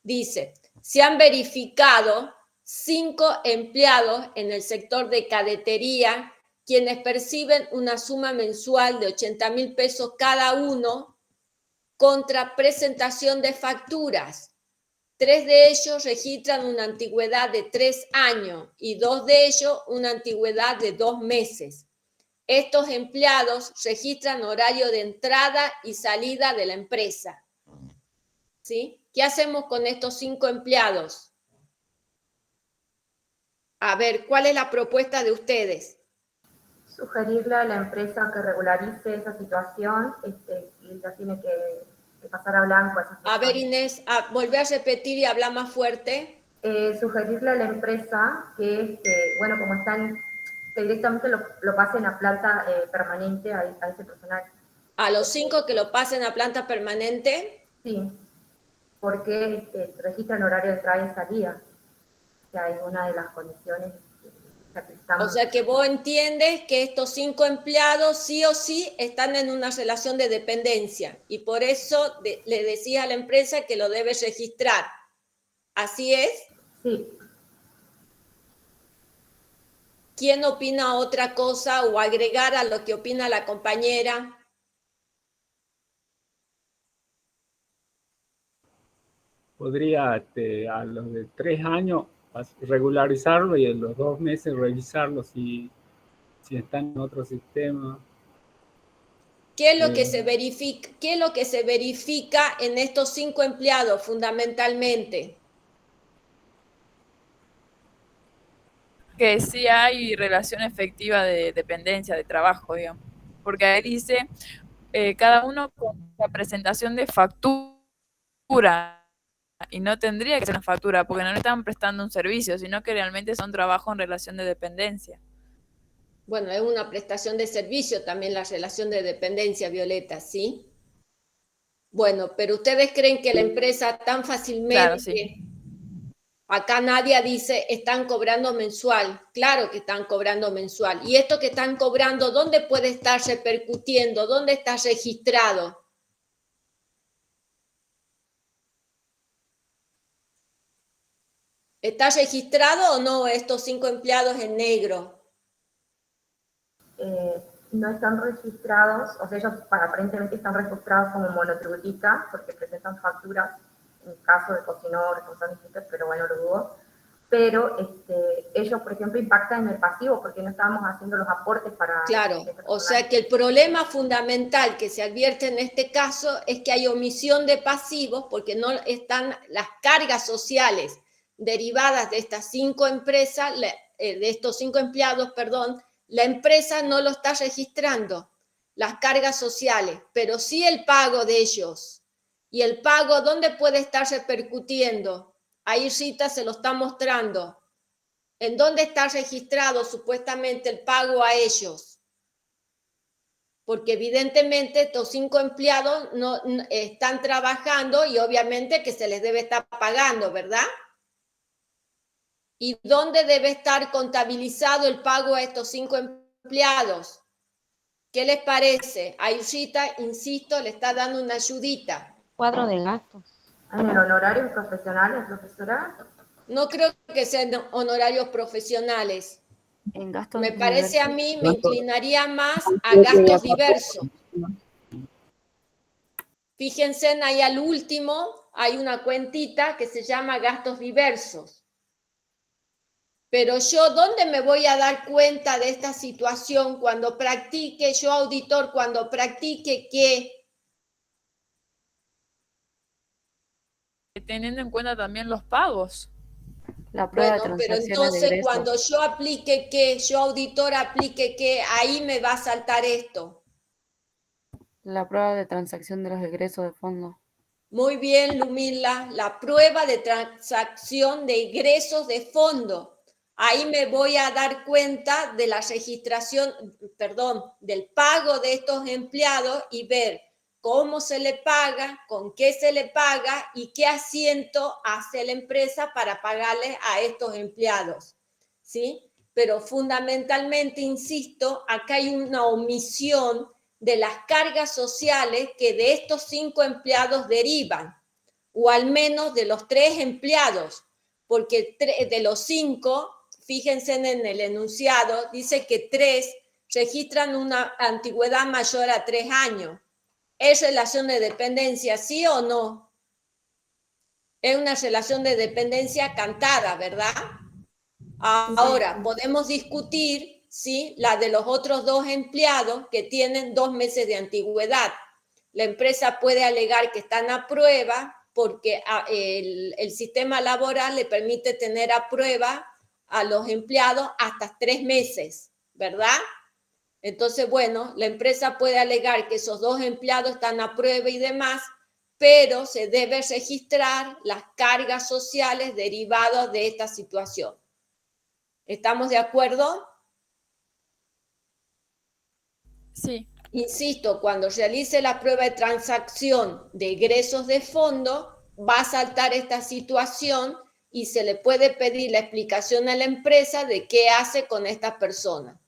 Dice, se han verificado 5 empleados en el sector de cadetería, quienes perciben una suma mensual de 80.000 pesos cada uno contra presentación de facturas. 3 de ellos registran una antigüedad de 3 años y 2 de ellos una antigüedad de 2 meses. Estos empleados registran horario de entrada y salida de la empresa. ¿Sí? ¿Qué hacemos con estos 5 empleados? A ver, ¿cuál es la propuesta de ustedes? sugerirle a la empresa que regularice esa situación y ya tiene que pasar a blanco. A ver, Inés, volvé a repetir y habla más fuerte. Sugerirle a la empresa que, bueno, como están, que directamente lo pasen a planta permanente a ese personal. A los 5 que lo pasen a planta permanente. Sí, porque registran horario de entrada y salida, que es una de las condiciones que estamos. O sea que vos entiendes que estos 5 empleados sí o sí están en una relación de dependencia y por eso le decís a la empresa que lo debe registrar. ¿Así es? Sí. ¿Quién opina otra cosa o agregar a lo que opina la compañera? Podría a los de 3 años regularizarlo y en los 2 meses revisarlo si están en otro sistema. ¿Qué es lo que se verifica? ¿Qué es lo que se verifica en estos 5 empleados fundamentalmente? Que sí hay relación efectiva de dependencia, de trabajo, digamos. Porque ahí dice, cada uno con la presentación de factura, y no tendría que ser una factura, porque no le están prestando un servicio, sino que realmente son trabajo en relación de dependencia. Bueno, es una prestación de servicio también la relación de dependencia, Violeta, ¿sí? Bueno, pero ustedes creen que la empresa tan fácilmente... Claro, sí. Acá Nadia dice, están cobrando mensual. Claro que están cobrando mensual. ¿Y esto que están cobrando, dónde puede estar repercutiendo? ¿Dónde está registrado? ¿Está registrado o no estos 5 empleados en negro? No están registrados, o sea, ellos aparentemente están registrados como monotributistas porque presentan facturas en caso de cocinador, responsabilistas, pero bueno, lo dudo. Pero ellos, por ejemplo, impactan en el pasivo porque no estábamos haciendo los aportes para... Claro, o sea que el problema fundamental que se advierte en este caso es que hay omisión de pasivos porque no están las cargas sociales derivadas de estas 5 empresas, de estos 5 empleados, perdón, la empresa no lo está registrando, las cargas sociales, pero sí el pago de ellos. ¿Y el pago dónde puede estar repercutiendo? Ahí Rita se lo está mostrando. ¿En dónde está registrado supuestamente el pago a ellos? Porque evidentemente estos 5 empleados no están trabajando y obviamente que se les debe estar pagando, ¿verdad? ¿Y dónde debe estar contabilizado el pago a estos 5 empleados? ¿Qué les parece? Ayushita, insisto, le está dando una ayudita. Cuadro de gastos. ¿En honorarios profesionales, profesora? No creo que sean honorarios profesionales. En gastos Me parece a diversos. mí, me inclinaría más a gastos diversos. Fíjense, ahí al último hay una cuentita que se llama gastos diversos. Pero yo, ¿dónde me voy a dar cuenta de esta situación cuando practique, yo auditor, cuando practique que... Teniendo en cuenta también los pagos. La prueba Bueno, de pero transacciones de entonces egresos. cuando yo aplique que, yo auditor aplique que, ahí me va a saltar esto. La prueba de transacción de los egresos de fondo. Muy bien, Lumila, la prueba de transacción de ingresos de fondo. Ahí me voy a dar cuenta de la registración, perdón, del pago de estos empleados y ver cómo se le paga, con qué se le paga y qué asiento hace la empresa para pagarles a estos empleados. ¿Sí? Pero fundamentalmente, insisto, acá hay una omisión de las cargas sociales que de estos 5 empleados derivan, o al menos de los 3 empleados, porque de los 5, fíjense en el enunciado, dice que 3 registran una antigüedad mayor a 3 años. ¿Es relación de dependencia, sí o no? Es una relación de dependencia cantada, ¿verdad? Ahora, podemos discutir, ¿sí?, la de los otros 2 empleados que tienen 2 meses de antigüedad. La empresa puede alegar que están a prueba porque el sistema laboral le permite tener a prueba a los empleados hasta 3 meses, ¿verdad? Entonces, bueno, la empresa puede alegar que esos 2 empleados están a prueba y demás, pero se debe registrar las cargas sociales derivadas de esta situación. ¿Estamos de acuerdo? Sí. Insisto, cuando realice la prueba de transacción de egresos de fondo, va a saltar esta situación y se le puede pedir la explicación a la empresa de qué hace con esta persona.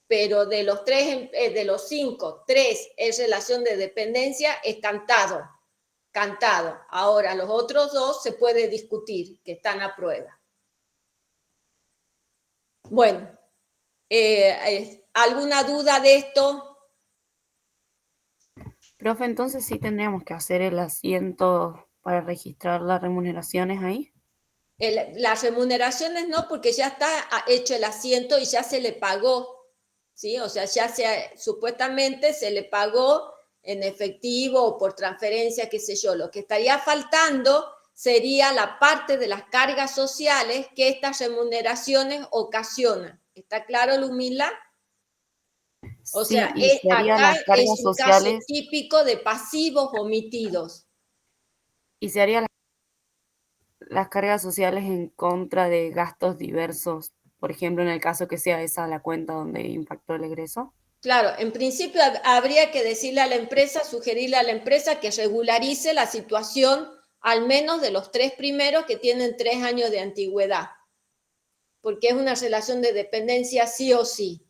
Pero de los 3, de los 5, 3 es relación de dependencia, es cantado. Ahora, los otros 2 se puede discutir, que están a prueba. Bueno, ¿alguna duda de esto? Profe, entonces sí tendríamos que hacer el asiento para registrar las remuneraciones ahí. Las remuneraciones no, porque ya está hecho el asiento y ya se le pagó, ¿sí? O sea, supuestamente se le pagó en efectivo o por transferencia, qué sé yo. Lo que estaría faltando sería la parte de las cargas sociales que estas remuneraciones ocasionan. ¿Está claro, Lumila? O Sí, sea, y serían acá las cargas es un caso sociales. típico de pasivos omitidos. Y se harían las cargas sociales en contra de gastos diversos, por ejemplo, en el caso que sea esa la cuenta donde impactó el egreso. Claro, en principio habría que decirle a la empresa, sugerirle a la empresa que regularice la situación al menos de los 3 primeros que tienen 3 años de antigüedad, porque es una relación de dependencia sí o sí.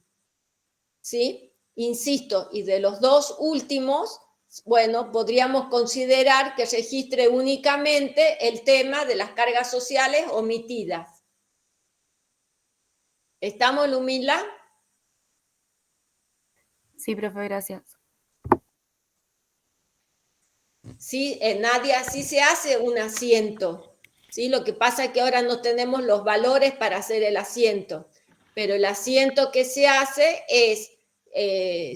¿Sí? Insisto, y de los 2 últimos, bueno, podríamos considerar que registre únicamente el tema de las cargas sociales omitidas. ¿Estamos, Lumila? Sí, profe, gracias. Sí, Nadia, sí se hace un asiento. ¿Sí? Lo que pasa es que ahora no tenemos los valores para hacer el asiento, pero el asiento que se hace es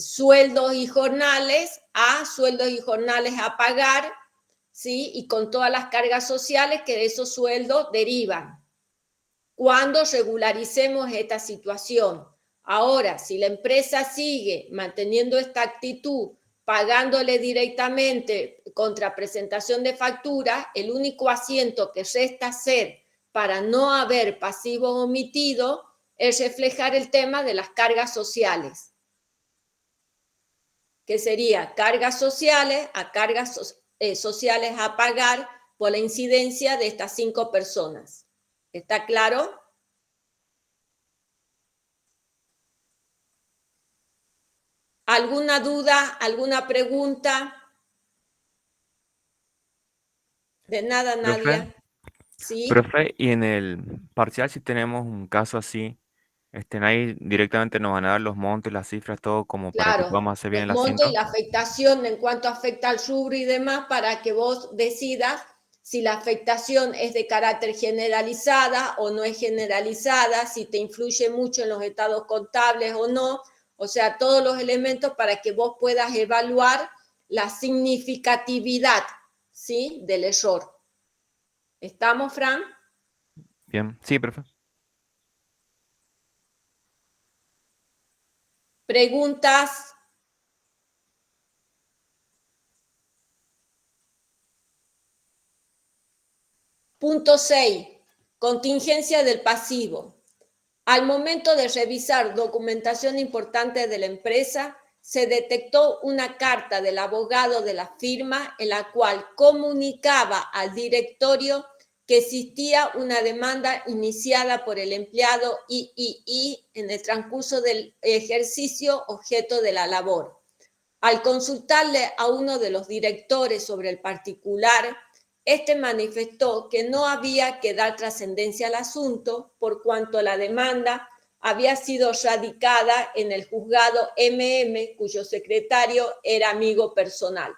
sueldos y jornales a pagar, ¿sí? Y con todas las cargas sociales que de esos sueldos derivan. Cuando regularicemos esta situación. Ahora, si la empresa sigue manteniendo esta actitud, pagándole directamente contra presentación de factura, el único asiento que resta hacer para no haber pasivos omitidos es reflejar el tema de las cargas sociales, que sería cargas sociales a pagar por la incidencia de estas 5 personas. ¿Está claro? ¿Alguna duda? ¿Alguna pregunta? De nada, Nadia. Profe, ¿Sí? profe, y en el parcial si tenemos un caso así, ahí directamente nos van a dar los montos, las cifras, todo como para que Claro, podamos hacer bien los el montos y asiento. la afectación en cuanto afecta al rubro y demás para que vos decidas si la afectación es de carácter generalizada o no es generalizada, si te influye mucho en los estados contables o no, o sea, todos los elementos para que vos puedas evaluar la significatividad, ¿sí? Del error. ¿Estamos, Fran? Bien, sí, profe. ¿Preguntas? Punto 6. Contingencia del pasivo. Al momento de revisar documentación importante de la empresa, se detectó una carta del abogado de la firma en la cual comunicaba al directorio que existía una demanda iniciada por el empleado III en el transcurso del ejercicio objeto de la labor. Al consultarle a uno de los directores sobre el particular, este manifestó que no había que dar trascendencia al asunto por cuanto la demanda había sido radicada en el juzgado MM, cuyo secretario era amigo personal.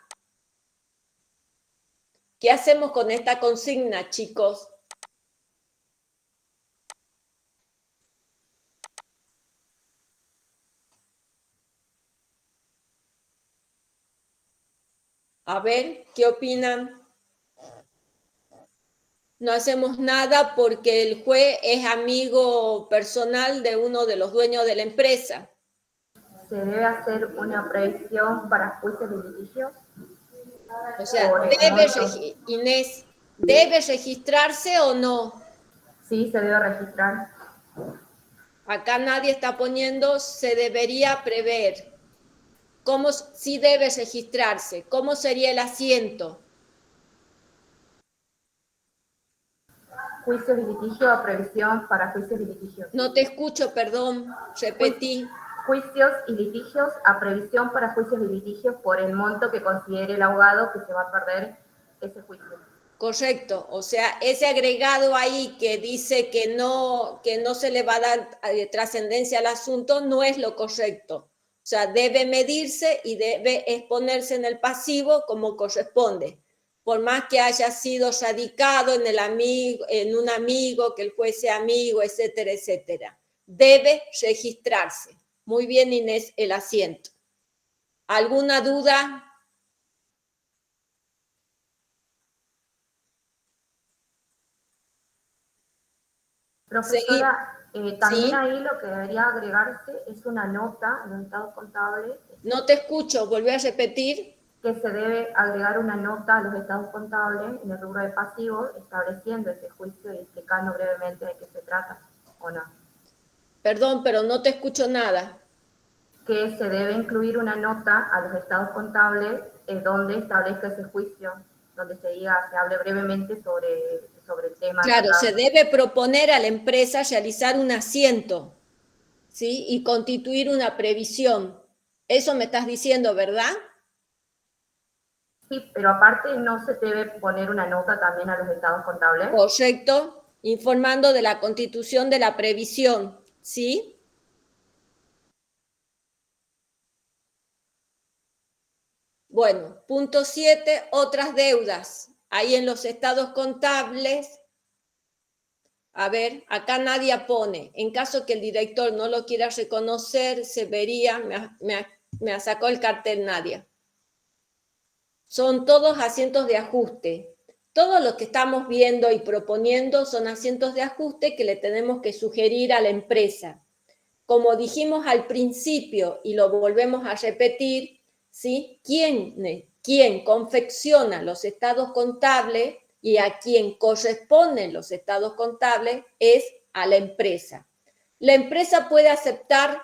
¿Qué hacemos con esta consigna, chicos? A ver, ¿qué opinan? No hacemos nada porque el juez es amigo personal de uno de los dueños de la empresa. ¿Se debe hacer una previsión para juicios de litigio? O sea, Por el monto. Inés, ¿debe registrarse o no? Sí, se debe registrar. Acá nadie está poniendo se debería prever. ¿Cómo sí debe registrarse? ¿Cómo sería el asiento? Juicios y litigio o previsión para juicios y litigios. No te escucho, perdón, repetí. Juicios y litigios a previsión para juicios y litigios por el monto que considere el abogado que se va a perder ese juicio. Correcto, o sea, ese agregado ahí que dice que no se le va a dar trascendencia al asunto no es lo correcto. O sea, debe medirse y debe exponerse en el pasivo como corresponde. Por más que haya sido radicado en un amigo, que el juez sea amigo, etcétera, etcétera. Debe registrarse. Muy bien, Inés, el asiento. ¿Alguna duda? Profesora, también ¿Sí? ahí lo que debería agregarse es una nota en los estados contables. No te escucho, volví a repetir. Que se debe agregar una nota a los estados contables en el rubro de pasivos, estableciendo ese juicio y explicando brevemente de qué se trata, ¿o no? Perdón, pero no te escucho nada. Que se debe incluir una nota a los estados contables donde establezca ese juicio, donde se hable brevemente sobre el tema. Claro, se debe proponer a la empresa realizar un asiento, ¿sí? Y constituir una previsión. Eso me estás diciendo, ¿verdad? Sí, pero aparte no se debe poner una nota también a los estados contables. Correcto, informando de la constitución de la previsión, ¿sí? Bueno, punto 7, otras deudas. Ahí en los estados contables, a ver, acá nadie pone. En caso que el director no lo quiera reconocer, se vería, me sacó el cartel Nadia. Son todos asientos de ajuste. Todo lo que estamos viendo y proponiendo son asientos de ajuste que le tenemos que sugerir a la empresa. Como dijimos al principio y lo volvemos a repetir, ¿sí? ¿Quién confecciona los estados contables y a quien corresponden los estados contables es a la empresa? La empresa puede aceptar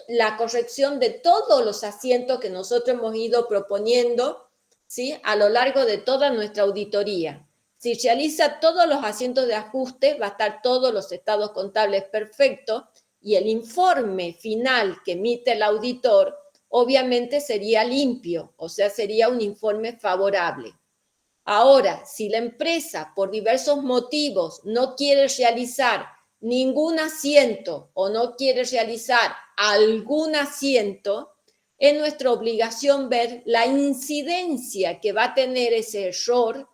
la corrección de todos los asientos que nosotros hemos ido proponiendo, ¿sí? A lo largo de toda nuestra auditoría. Si realiza todos los asientos de ajuste, va a estar todos los estados contables perfectos y el informe final que emite el auditor obviamente sería limpio, o sea, sería un informe favorable. Ahora, si la empresa por diversos motivos no quiere realizar ningún asiento o no quiere realizar algún asiento, es nuestra obligación ver la incidencia que va a tener ese error,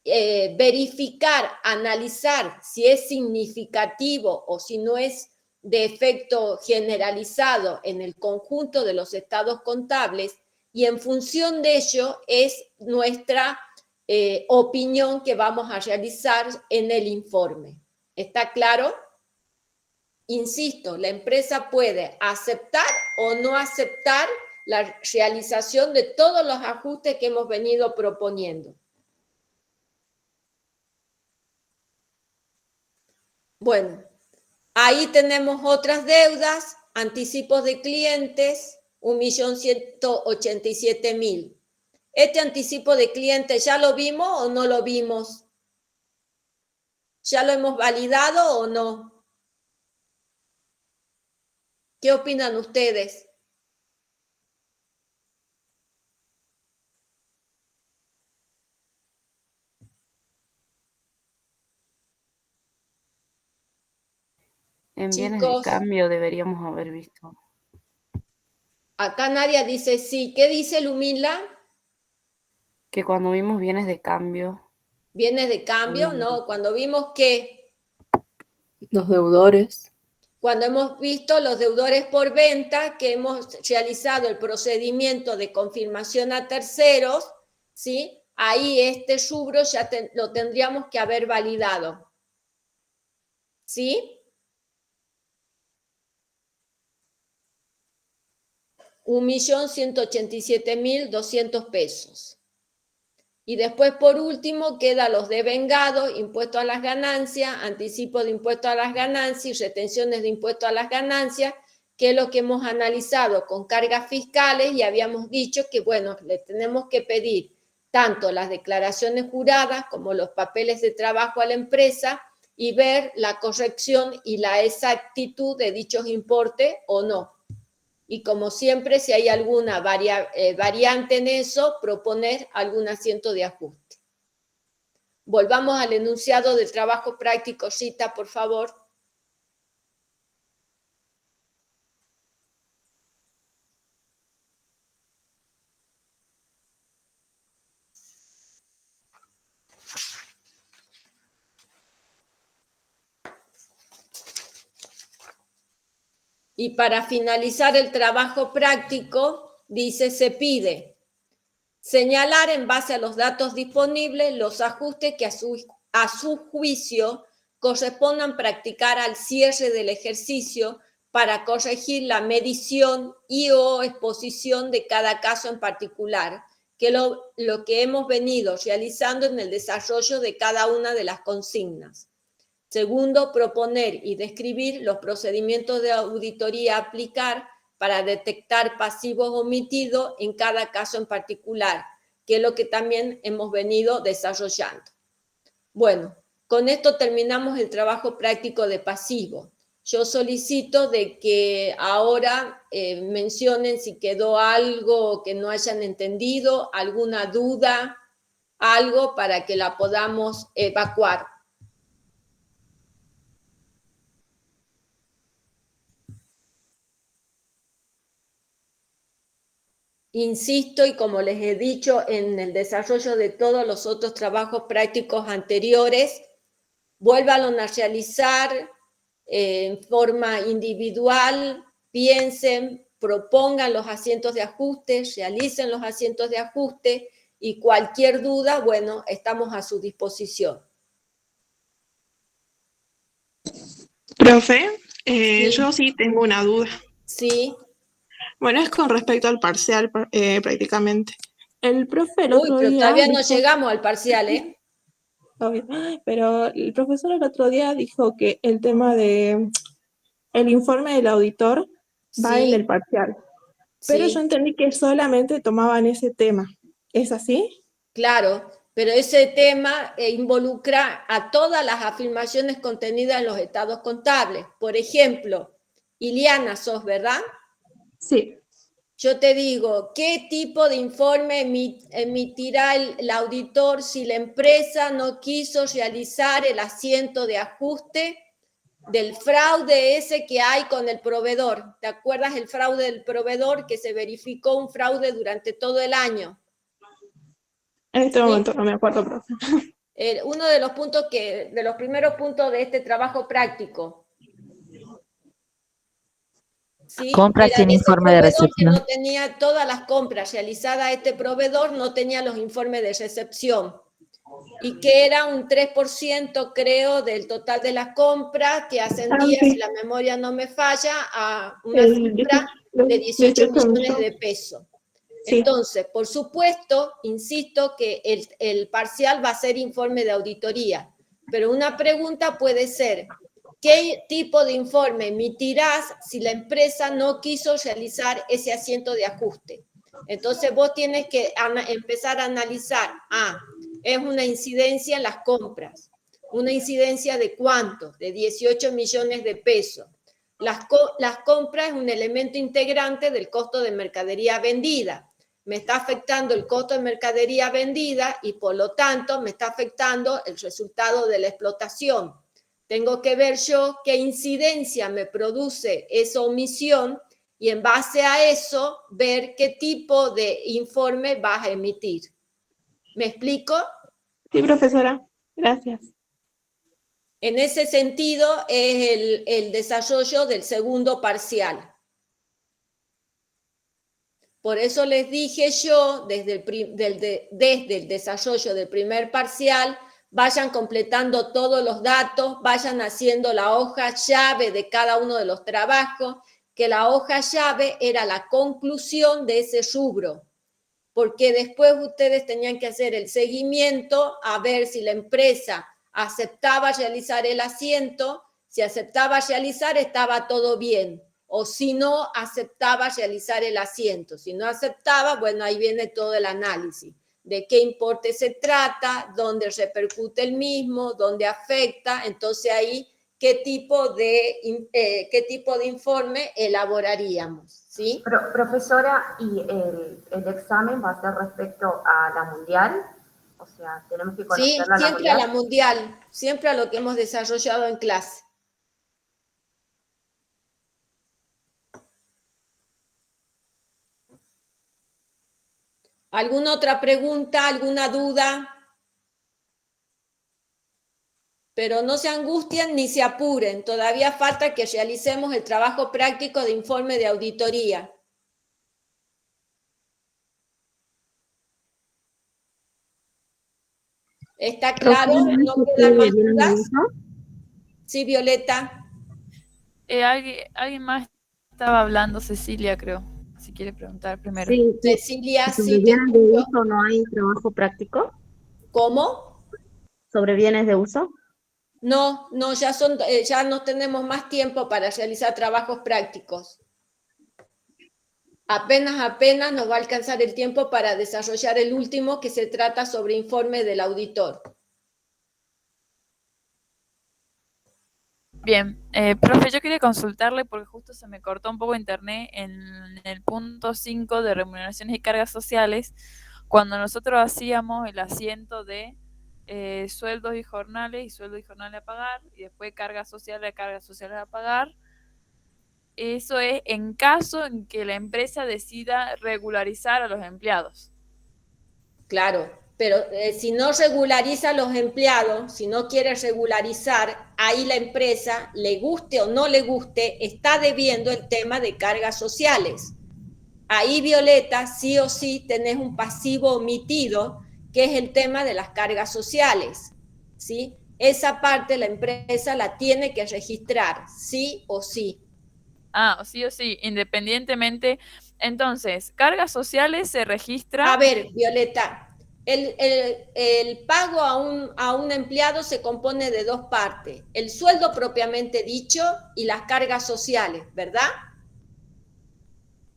verificar, analizar si es significativo o si no es de efecto generalizado en el conjunto de los estados contables, y en función de ello es nuestra opinión que vamos a realizar en el informe. ¿Está claro? Insisto, la empresa puede aceptar o no aceptar la realización de todos los ajustes que hemos venido proponiendo. Bueno, ahí tenemos otras deudas, anticipos de clientes, 1.187.000. ¿Este anticipo de clientes ya lo vimos o no lo vimos? ¿Ya lo hemos validado o no? ¿Qué opinan ustedes? En bienes de Chicos, cambio deberíamos haber visto. acá Nadia dice sí. ¿Qué dice Lumila? Que cuando vimos bienes de cambio. ¿Bienes de cambio? No, cuando vimos que... Los deudores. Cuando hemos visto los deudores por venta, que hemos realizado el procedimiento de confirmación a terceros, ¿sí? Ahí este rubro ya lo tendríamos que haber validado. ¿Sí? 1.187.200 pesos. Y después, por último, quedan los devengados, impuesto a las ganancias, anticipo de impuesto a las ganancias y retenciones de impuesto a las ganancias, que es lo que hemos analizado con cargas fiscales y habíamos dicho que, bueno, le tenemos que pedir tanto las declaraciones juradas como los papeles de trabajo a la empresa y ver la corrección y la exactitud de dichos importes o no. Y como siempre, si hay alguna variante en eso, proponer algún asiento de ajuste. Volvamos al enunciado del trabajo práctico, Rita, por favor. Y para finalizar el trabajo práctico, dice, se pide señalar en base a los datos disponibles los ajustes que a su juicio correspondan practicar al cierre del ejercicio para corregir la medición y o exposición de cada caso en particular, que lo que hemos venido realizando en el desarrollo de cada una de las consignas. Segundo, proponer y describir los procedimientos de auditoría a aplicar para detectar pasivos omitidos en cada caso en particular, que es lo que también hemos venido desarrollando. Bueno, con esto terminamos el trabajo práctico de pasivo. yo solicito de que ahora mencionen si quedó algo que no hayan entendido, alguna duda, algo para que la podamos evacuar. Insisto, y como les he dicho en el desarrollo de todos los otros trabajos prácticos anteriores, vuélvanlo a realizar en forma individual, piensen, propongan los asientos de ajuste, realicen los asientos de ajuste y cualquier duda, bueno, estamos a su disposición. Profe, Sí. yo sí tengo una duda. Sí. Bueno, es con respecto al parcial prácticamente. El profe el Uy, otro pero día todavía no dijo, llegamos al parcial, ¿eh? obvio, pero el profesor el otro día dijo que el tema de el informe del auditor va en Sí. el parcial. Pero Sí. yo entendí que solamente tomaban ese tema. ¿Es así? Claro, pero ese tema involucra a todas las afirmaciones contenidas en los estados contables. Por ejemplo, Iliana, sos, ¿verdad? Sí. Yo te digo, ¿qué tipo de informe emitirá el auditor si la empresa no quiso realizar el asiento de ajuste del fraude ese que hay con el proveedor? ¿Te acuerdas el fraude del proveedor, que se verificó un fraude durante todo el año? En este ¿Sí? momento no me acuerdo, profe. Uno de los puntos de los primeros puntos de este trabajo práctico. ¿Sí? Compras Era sin de ese informe de proveedor que recepción. no tenía todas las compras realizadas a este proveedor, no tenía los informes de recepción. Y que era un 3%, creo, del total de las compras, que ascendía, si la memoria no me falla, a una cifra de 18 millones de pesos. Sí. Entonces, por supuesto, insisto que el parcial va a ser informe de auditoría, pero una pregunta puede ser, ¿qué tipo de informe emitirás si la empresa no quiso realizar ese asiento de ajuste? Entonces, vos tienes que empezar a analizar, es una incidencia en las compras. ¿Una incidencia de cuánto? De 18 millones de pesos. Las compras es un elemento integrante del costo de mercadería vendida. Me está afectando el costo de mercadería vendida y por lo tanto me está afectando el resultado de la explotación. Tengo que ver yo qué incidencia me produce esa omisión y en base a eso ver qué tipo de informe vas a emitir. ¿Me explico? Sí, profesora. Gracias. En ese sentido es el desarrollo del segundo parcial. Por eso les dije yo, desde el desarrollo del primer parcial, vayan completando todos los datos, vayan haciendo la hoja llave de cada uno de los trabajos, que la hoja llave era la conclusión de ese rubro, porque después ustedes tenían que hacer el seguimiento a ver si la empresa aceptaba realizar el asiento, si aceptaba realizar estaba todo bien, o si no aceptaba realizar el asiento. Si no aceptaba, bueno, ahí viene todo el análisis de qué importe se trata, dónde repercute el mismo, dónde afecta, entonces ahí qué tipo de informe elaboraríamos, ¿sí? Profesora, ¿y el examen va a ser respecto a la mundial? O sea, tenemos que Sí, conocerla siempre a la mundial, siempre a lo que hemos desarrollado en clase. ¿Alguna otra pregunta, alguna duda? Pero no se angustien ni se apuren, todavía falta que realicemos el trabajo práctico de informe de auditoría. ¿Está claro? ¿No quedan más dudas? Sí, Violeta. Alguien más estaba hablando, Cecilia, creo. Si quiere preguntar primero. Sí, Cecilia, ¿sobre sí te bienes de escucho. uso no hay trabajo práctico? ¿Cómo? ¿Sobre bienes de uso? No, ya no tenemos más tiempo para realizar trabajos prácticos. Apenas nos va a alcanzar el tiempo para desarrollar el último, que se trata sobre informe del auditor. Bien, profe, yo quería consultarle porque justo se me cortó un poco internet en el punto 5 de remuneraciones y cargas sociales, cuando nosotros hacíamos el asiento de sueldos y jornales a pagar, y después cargas sociales a pagar. Eso es en caso en que la empresa decida regularizar a los empleados. Claro, pero si no regulariza a los empleados, si no quiere regularizar, ahí la empresa, le guste o no le guste, está debiendo el tema de cargas sociales. Ahí, Violeta, sí o sí tenés un pasivo omitido, que es el tema de las cargas sociales, ¿sí? Esa parte la empresa la tiene que registrar, sí o sí. Ah, o sí, independientemente. Entonces, cargas sociales se registra. A ver, Violeta, el pago a un empleado se compone de dos partes, el sueldo propiamente dicho y las cargas sociales, ¿verdad?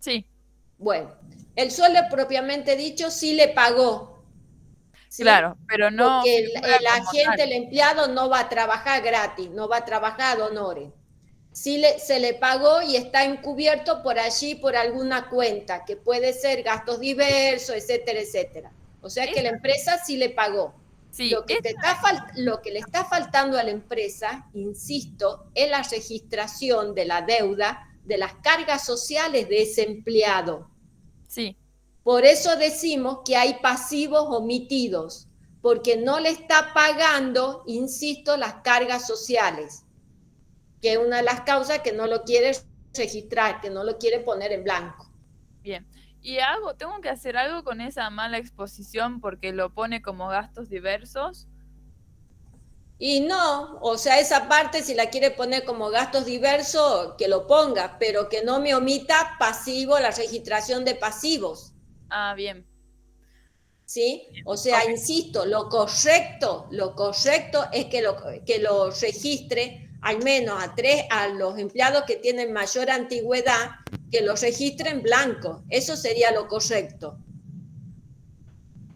Sí. Bueno, el sueldo propiamente dicho sí le pagó, ¿sí? Claro, pero no porque figura el como agente, tal. el empleado no va a trabajar gratis, no va a trabajar ad honorem. Sí se le pagó y está encubierto por allí por alguna cuenta, que puede ser gastos diversos, etcétera, etcétera. O sea que la empresa sí le pagó. Sí, Lo que le está faltando a la empresa, insisto, es la registración de la deuda de las cargas sociales de ese empleado. Sí. Por eso decimos que hay pasivos omitidos, porque no le está pagando, insisto, las cargas sociales, que es una de las causas que no lo quiere registrar, que no lo quiere poner en blanco. Bien. Y tengo que hacer algo con esa mala exposición porque lo pone como gastos diversos. Y no, o sea, esa parte si la quiere poner como gastos diversos, que lo ponga, pero que no me omita pasivo, la registración de pasivos. Ah, bien. ¿Sí? O sea, okay. Insisto, lo correcto es que lo registre al menos a los empleados que tienen mayor antigüedad, que los registre en blanco. Eso sería lo correcto.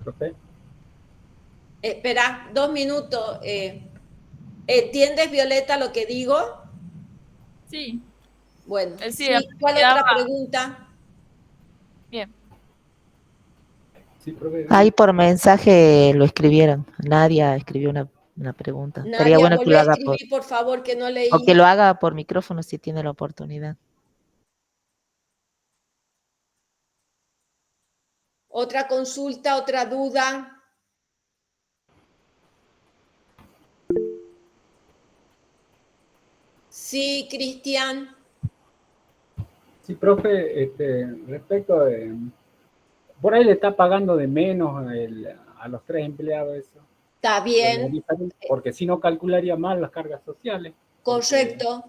¿Profe? Espera, 2 minutos. ¿Entiendes, Violeta, lo que digo? Sí. Bueno, sí, ¿cuál otra pregunta? Bien. Sí, profe. Ahí por mensaje lo escribieron. Nadia escribió una pregunta. Nadia, estaría bueno que lo haga por favor, que no leí. o que lo haga por micrófono si tiene la oportunidad. Otra consulta, otra duda. Sí, Cristian. Sí, profe, respecto de... Por ahí le está pagando de menos a los 3 empleados eso. Está bien. Porque si no calcularía mal las cargas sociales. Correcto.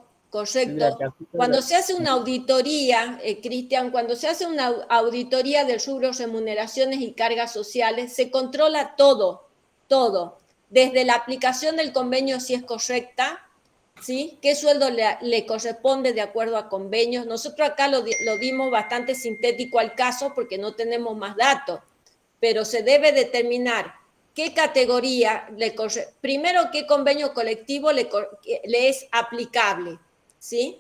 Cuando se hace una auditoría, Cristian, cuando se hace una auditoría del rubro remuneraciones y cargas sociales, se controla todo. Desde la aplicación del convenio si es correcta, ¿sí? ¿Qué sueldo le corresponde de acuerdo a convenios? Nosotros acá lo dimos bastante sintético al caso porque no tenemos más datos, pero se debe determinar qué categoría primero qué convenio colectivo le es aplicable, ¿sí?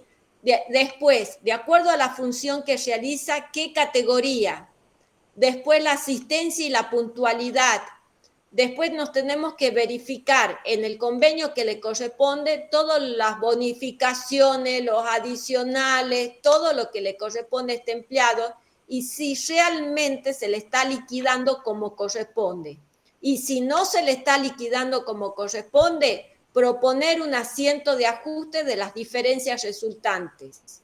Después, de acuerdo a la función que realiza, qué categoría. Después la asistencia y la puntualidad. Después nos tenemos que verificar en el convenio que le corresponde todas las bonificaciones, los adicionales, todo lo que le corresponde a este empleado y si realmente se le está liquidando como corresponde. Y si no se le está liquidando como corresponde, proponer un asiento de ajuste de las diferencias resultantes.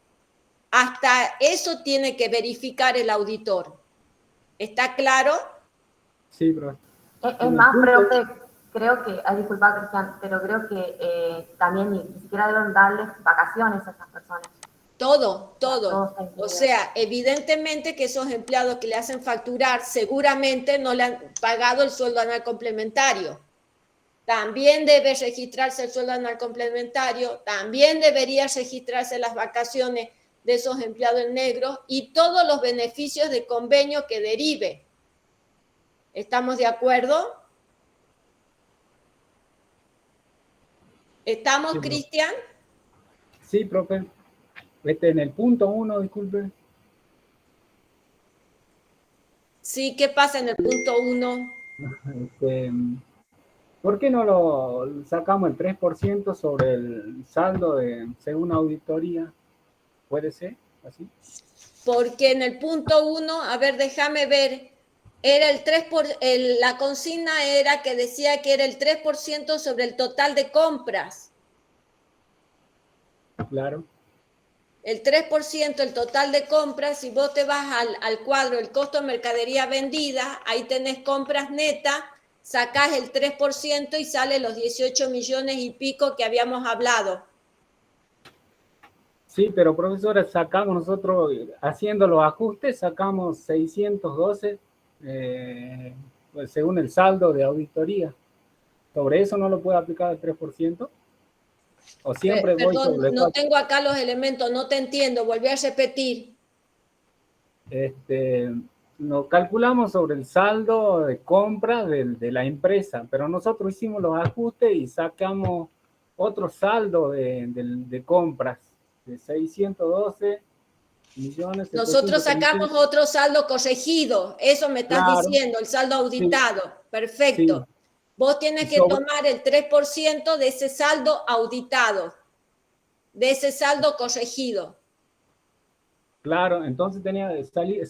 Hasta eso tiene que verificar el auditor. ¿Está claro? Sí, profe. Es más, creo que, disculpa Cristian, pero creo que también ni siquiera deben darles vacaciones a esas personas. Todo. O sea, evidentemente que esos empleados que le hacen facturar seguramente no le han pagado el sueldo anual complementario. También debe registrarse el sueldo anual complementario, también debería registrarse las vacaciones de esos empleados en negro y todos los beneficios de convenio que derive. ¿Estamos de acuerdo? ¿Estamos, Sí, Cristian? Sí, profe. En el punto 1, disculpe. Sí, ¿qué pasa en el punto 1? ¿Por qué no lo sacamos el 3% sobre el saldo según auditoría? ¿Puede ser así? Porque en el punto 1, a ver, déjame ver, era el 3 la consigna era que decía que era el 3% sobre el total de compras. Claro. El 3%, el total de compras, si vos te vas al cuadro, el costo de mercadería vendida, ahí tenés compras netas, sacás el 3% y sale los 18 millones y pico que habíamos hablado. Sí, pero profesora, sacamos nosotros, haciendo los ajustes, sacamos 612 pues, según el saldo de auditoría. ¿Sobre eso no lo puede aplicar el 3%? ¿O siempre voy Perdón, sobre no tengo acá los elementos, no te entiendo, volví a repetir. Nos calculamos sobre el saldo de compra de la empresa, pero nosotros hicimos los ajustes y sacamos otro saldo de compras de 612 millones. Nosotros sacamos otro saldo corregido, eso me estás diciendo, el saldo auditado. Sí. Perfecto. Sí. Vos tienes que tomar el 3% de ese saldo auditado, de ese saldo corregido. Claro, entonces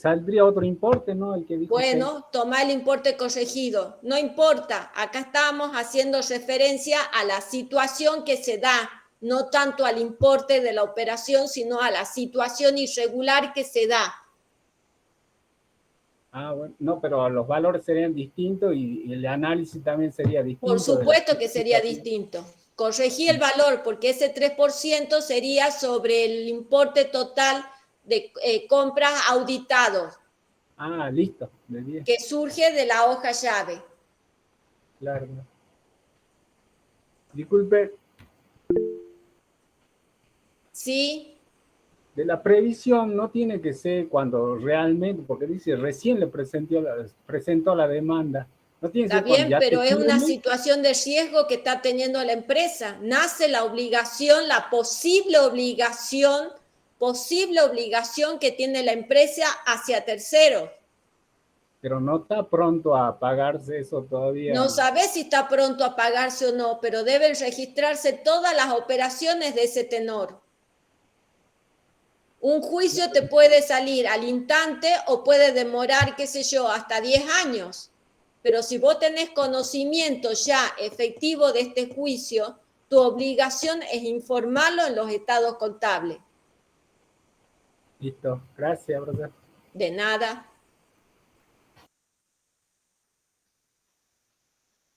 saldría otro importe, ¿no? El que dijo bueno, toma el importe corregido. No importa, acá estamos haciendo referencia a la situación que se da, no tanto al importe de la operación, sino a la situación irregular que se da. Ah, bueno, no, pero los valores serían distintos y el análisis también sería distinto. Por supuesto que sería distinto. Corregí el valor porque ese 3% sería sobre el importe total de compras auditados. Ah, listo. Que surge de la hoja llave. Claro. Disculpe. Sí. De la previsión no tiene que ser cuando realmente, porque dice recién le presentó la demanda. No tiene que está ser bien, pero es una situación de riesgo que está teniendo la empresa. Nace la obligación, la posible obligación que tiene la empresa hacia terceros. Pero no está pronto a pagarse eso todavía. No sabes si está pronto a pagarse o no, pero deben registrarse todas las operaciones de ese tenor. Un juicio te puede salir al instante o puede demorar, qué sé yo, hasta 10 años. Pero si vos tenés conocimiento ya efectivo de este juicio, tu obligación es informarlo en los estados contables. Listo, gracias, profesor. De nada.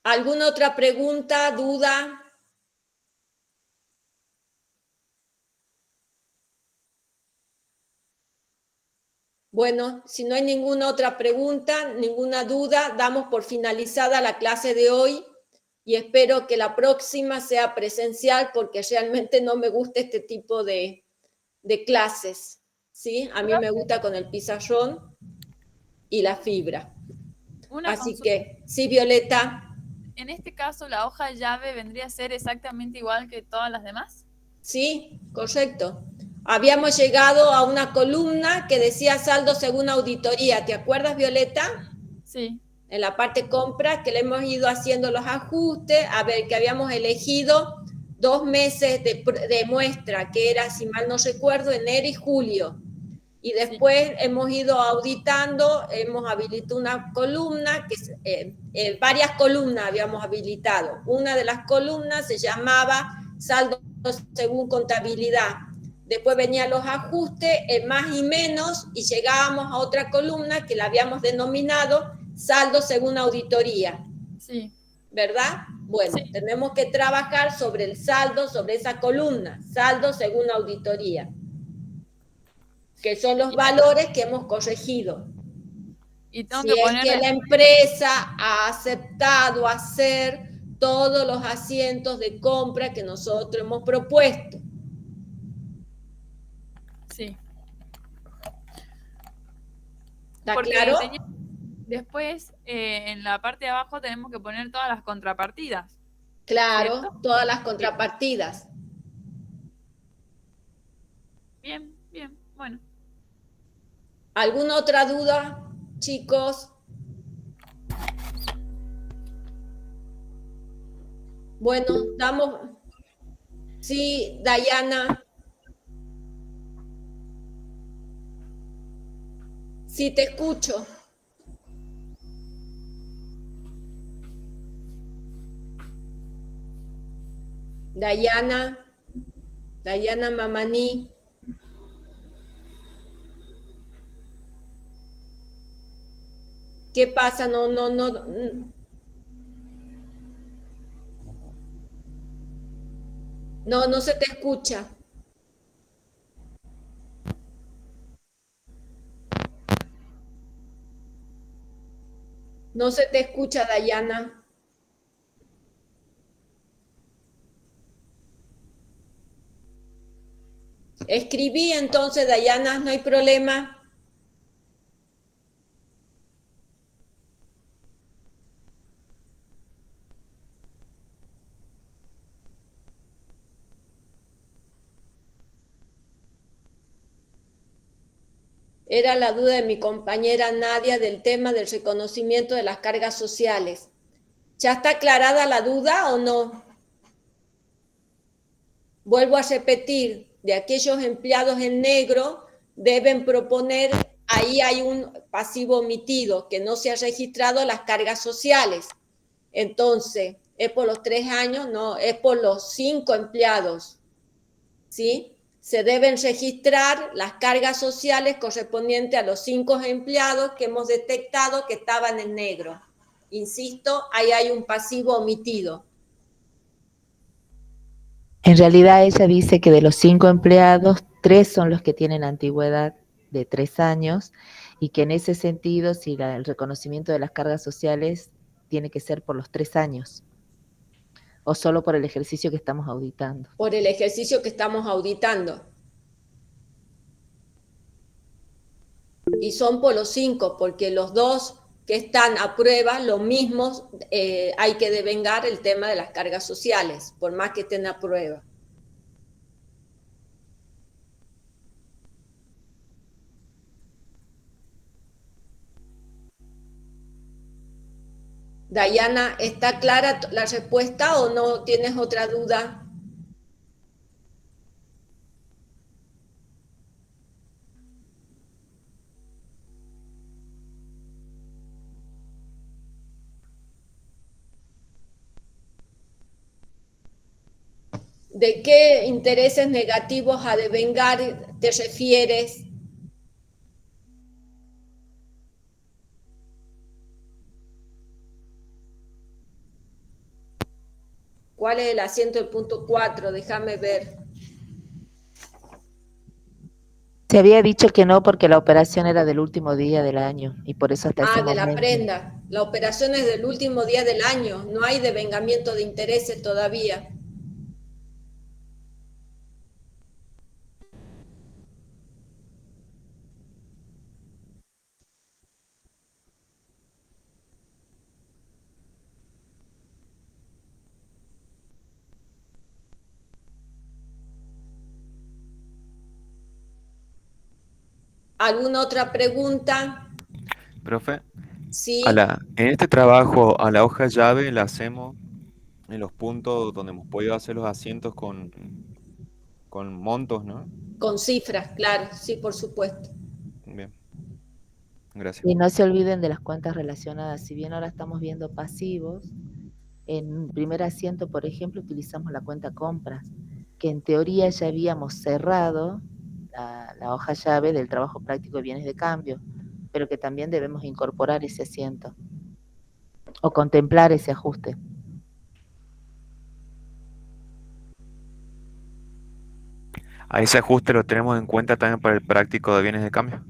¿Alguna otra pregunta, duda? Bueno, si no hay ninguna otra pregunta, ninguna duda, damos por finalizada la clase de hoy y espero que la próxima sea presencial porque realmente no me gusta este tipo de clases, ¿sí? A mí me gusta con el pizarrón y la fibra. Así que, sí, Violeta. En este caso, ¿la hoja llave vendría a ser exactamente igual que todas las demás? Sí, correcto. Habíamos llegado a una columna que decía saldo según auditoría. ¿Te acuerdas, Violeta? Sí. En la parte compras, que le hemos ido haciendo los ajustes, a ver, que habíamos elegido 2 meses de muestra, que era, si mal no recuerdo, enero y julio. Y después hemos ido auditando, hemos habilitado una columna, varias columnas habíamos habilitado. Una de las columnas se llamaba saldo según contabilidad. Después venían los ajustes, más y menos, y llegábamos a otra columna que la habíamos denominado saldo según auditoría. Sí. ¿Verdad? Bueno, sí. Tenemos que trabajar sobre el saldo, sobre esa columna, saldo según auditoría, que son los valores que hemos corregido. Y tengo si que es poner que la empresa ha aceptado hacer todos los asientos de compra que nosotros hemos propuesto. Sí. ¿Está claro? Después, en la parte de abajo tenemos que poner todas las contrapartidas. Claro, ¿cierto? Todas las contrapartidas. Bien, bueno. ¿Alguna otra duda, chicos? Bueno, damos... Sí, Dayana. Sí, te escucho. Dayana Mamani. ¿Qué pasa? No. No se te escucha. No se te escucha, Dayana. Escribí entonces, Dayana, no hay problema. Era la duda de mi compañera Nadia del tema del reconocimiento de las cargas sociales. ¿Ya está aclarada la duda o no? Vuelvo a repetir, de aquellos empleados en negro deben proponer, ahí hay un pasivo omitido, que no se ha registrado las cargas sociales. Entonces, ¿es por los 3 años? No, es por los 5 empleados. ¿Sí? Se deben registrar las cargas sociales correspondientes a los 5 empleados que hemos detectado que estaban en negro. Insisto, ahí hay un pasivo omitido. En realidad ella dice que de los 5 empleados, 3 son los que tienen antigüedad de 3 años y que en ese sentido, si el reconocimiento de las cargas sociales tiene que ser por los 3 años o solo por el ejercicio que estamos auditando. Por el ejercicio que estamos auditando. Y son por los 5, porque los 2 que están a prueba, lo mismo, hay que devengar el tema de las cargas sociales, por más que estén a prueba. Dayana, ¿está clara la respuesta o no tienes otra duda? ¿De qué intereses negativos a devengar te refieres? ¿Cuál es el asiento del punto 4? Déjame ver. Se había dicho que no porque la operación era del último día del año y por eso hasta ese De momento. la prenda. La operación es del último día del año. No hay devengamiento de intereses todavía. ¿Alguna otra pregunta? Profe, Sí. en este trabajo, a la hoja llave la hacemos en los puntos donde hemos podido hacer los asientos con montos, ¿no? Con cifras, claro, sí, por supuesto. Bien, gracias. Y no se olviden de las cuentas relacionadas. Si bien ahora estamos viendo pasivos, en primer asiento, por ejemplo, utilizamos la cuenta compras, que en teoría ya habíamos cerrado la hoja llave del trabajo práctico de bienes de cambio, pero que también debemos incorporar ese asiento o contemplar ese ajuste. A ese ajuste lo tenemos en cuenta también para el práctico de bienes de cambio.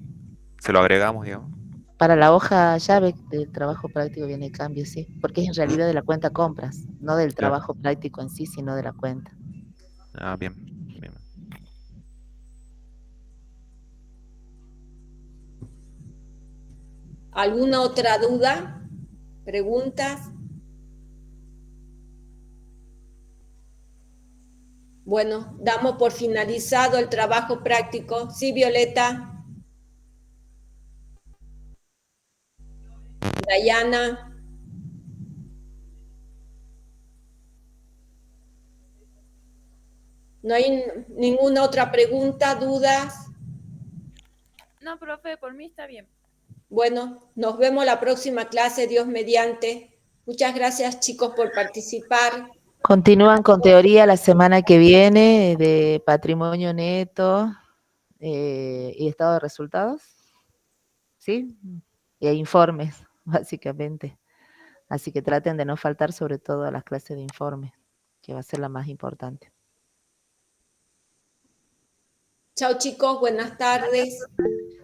Se lo agregamos, digamos. Para la hoja llave del trabajo práctico viene de cambio, sí, porque es en realidad de la cuenta compras, no del trabajo práctico en sí, sino de la cuenta. Ah, bien. ¿Alguna otra duda? ¿Preguntas? Bueno, damos por finalizado el trabajo práctico. Sí, Violeta. Dayana. ¿No hay ninguna otra pregunta, dudas? No, profe, por mí está bien. Bueno, nos vemos la próxima clase, Dios mediante. Muchas gracias, chicos, por participar. Continúan con teoría la semana que viene de patrimonio neto y estado de resultados, ¿sí? Y hay informes, básicamente. Así que traten de no faltar sobre todo a las clases de informe, que va a ser la más importante. Chao, chicos, buenas tardes.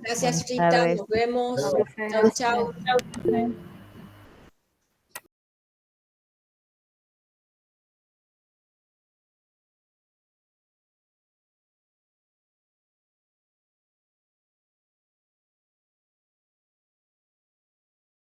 Gracias, Buenas Rita, tardes. nos vemos. Profe. Chao, chao. Chao, profe.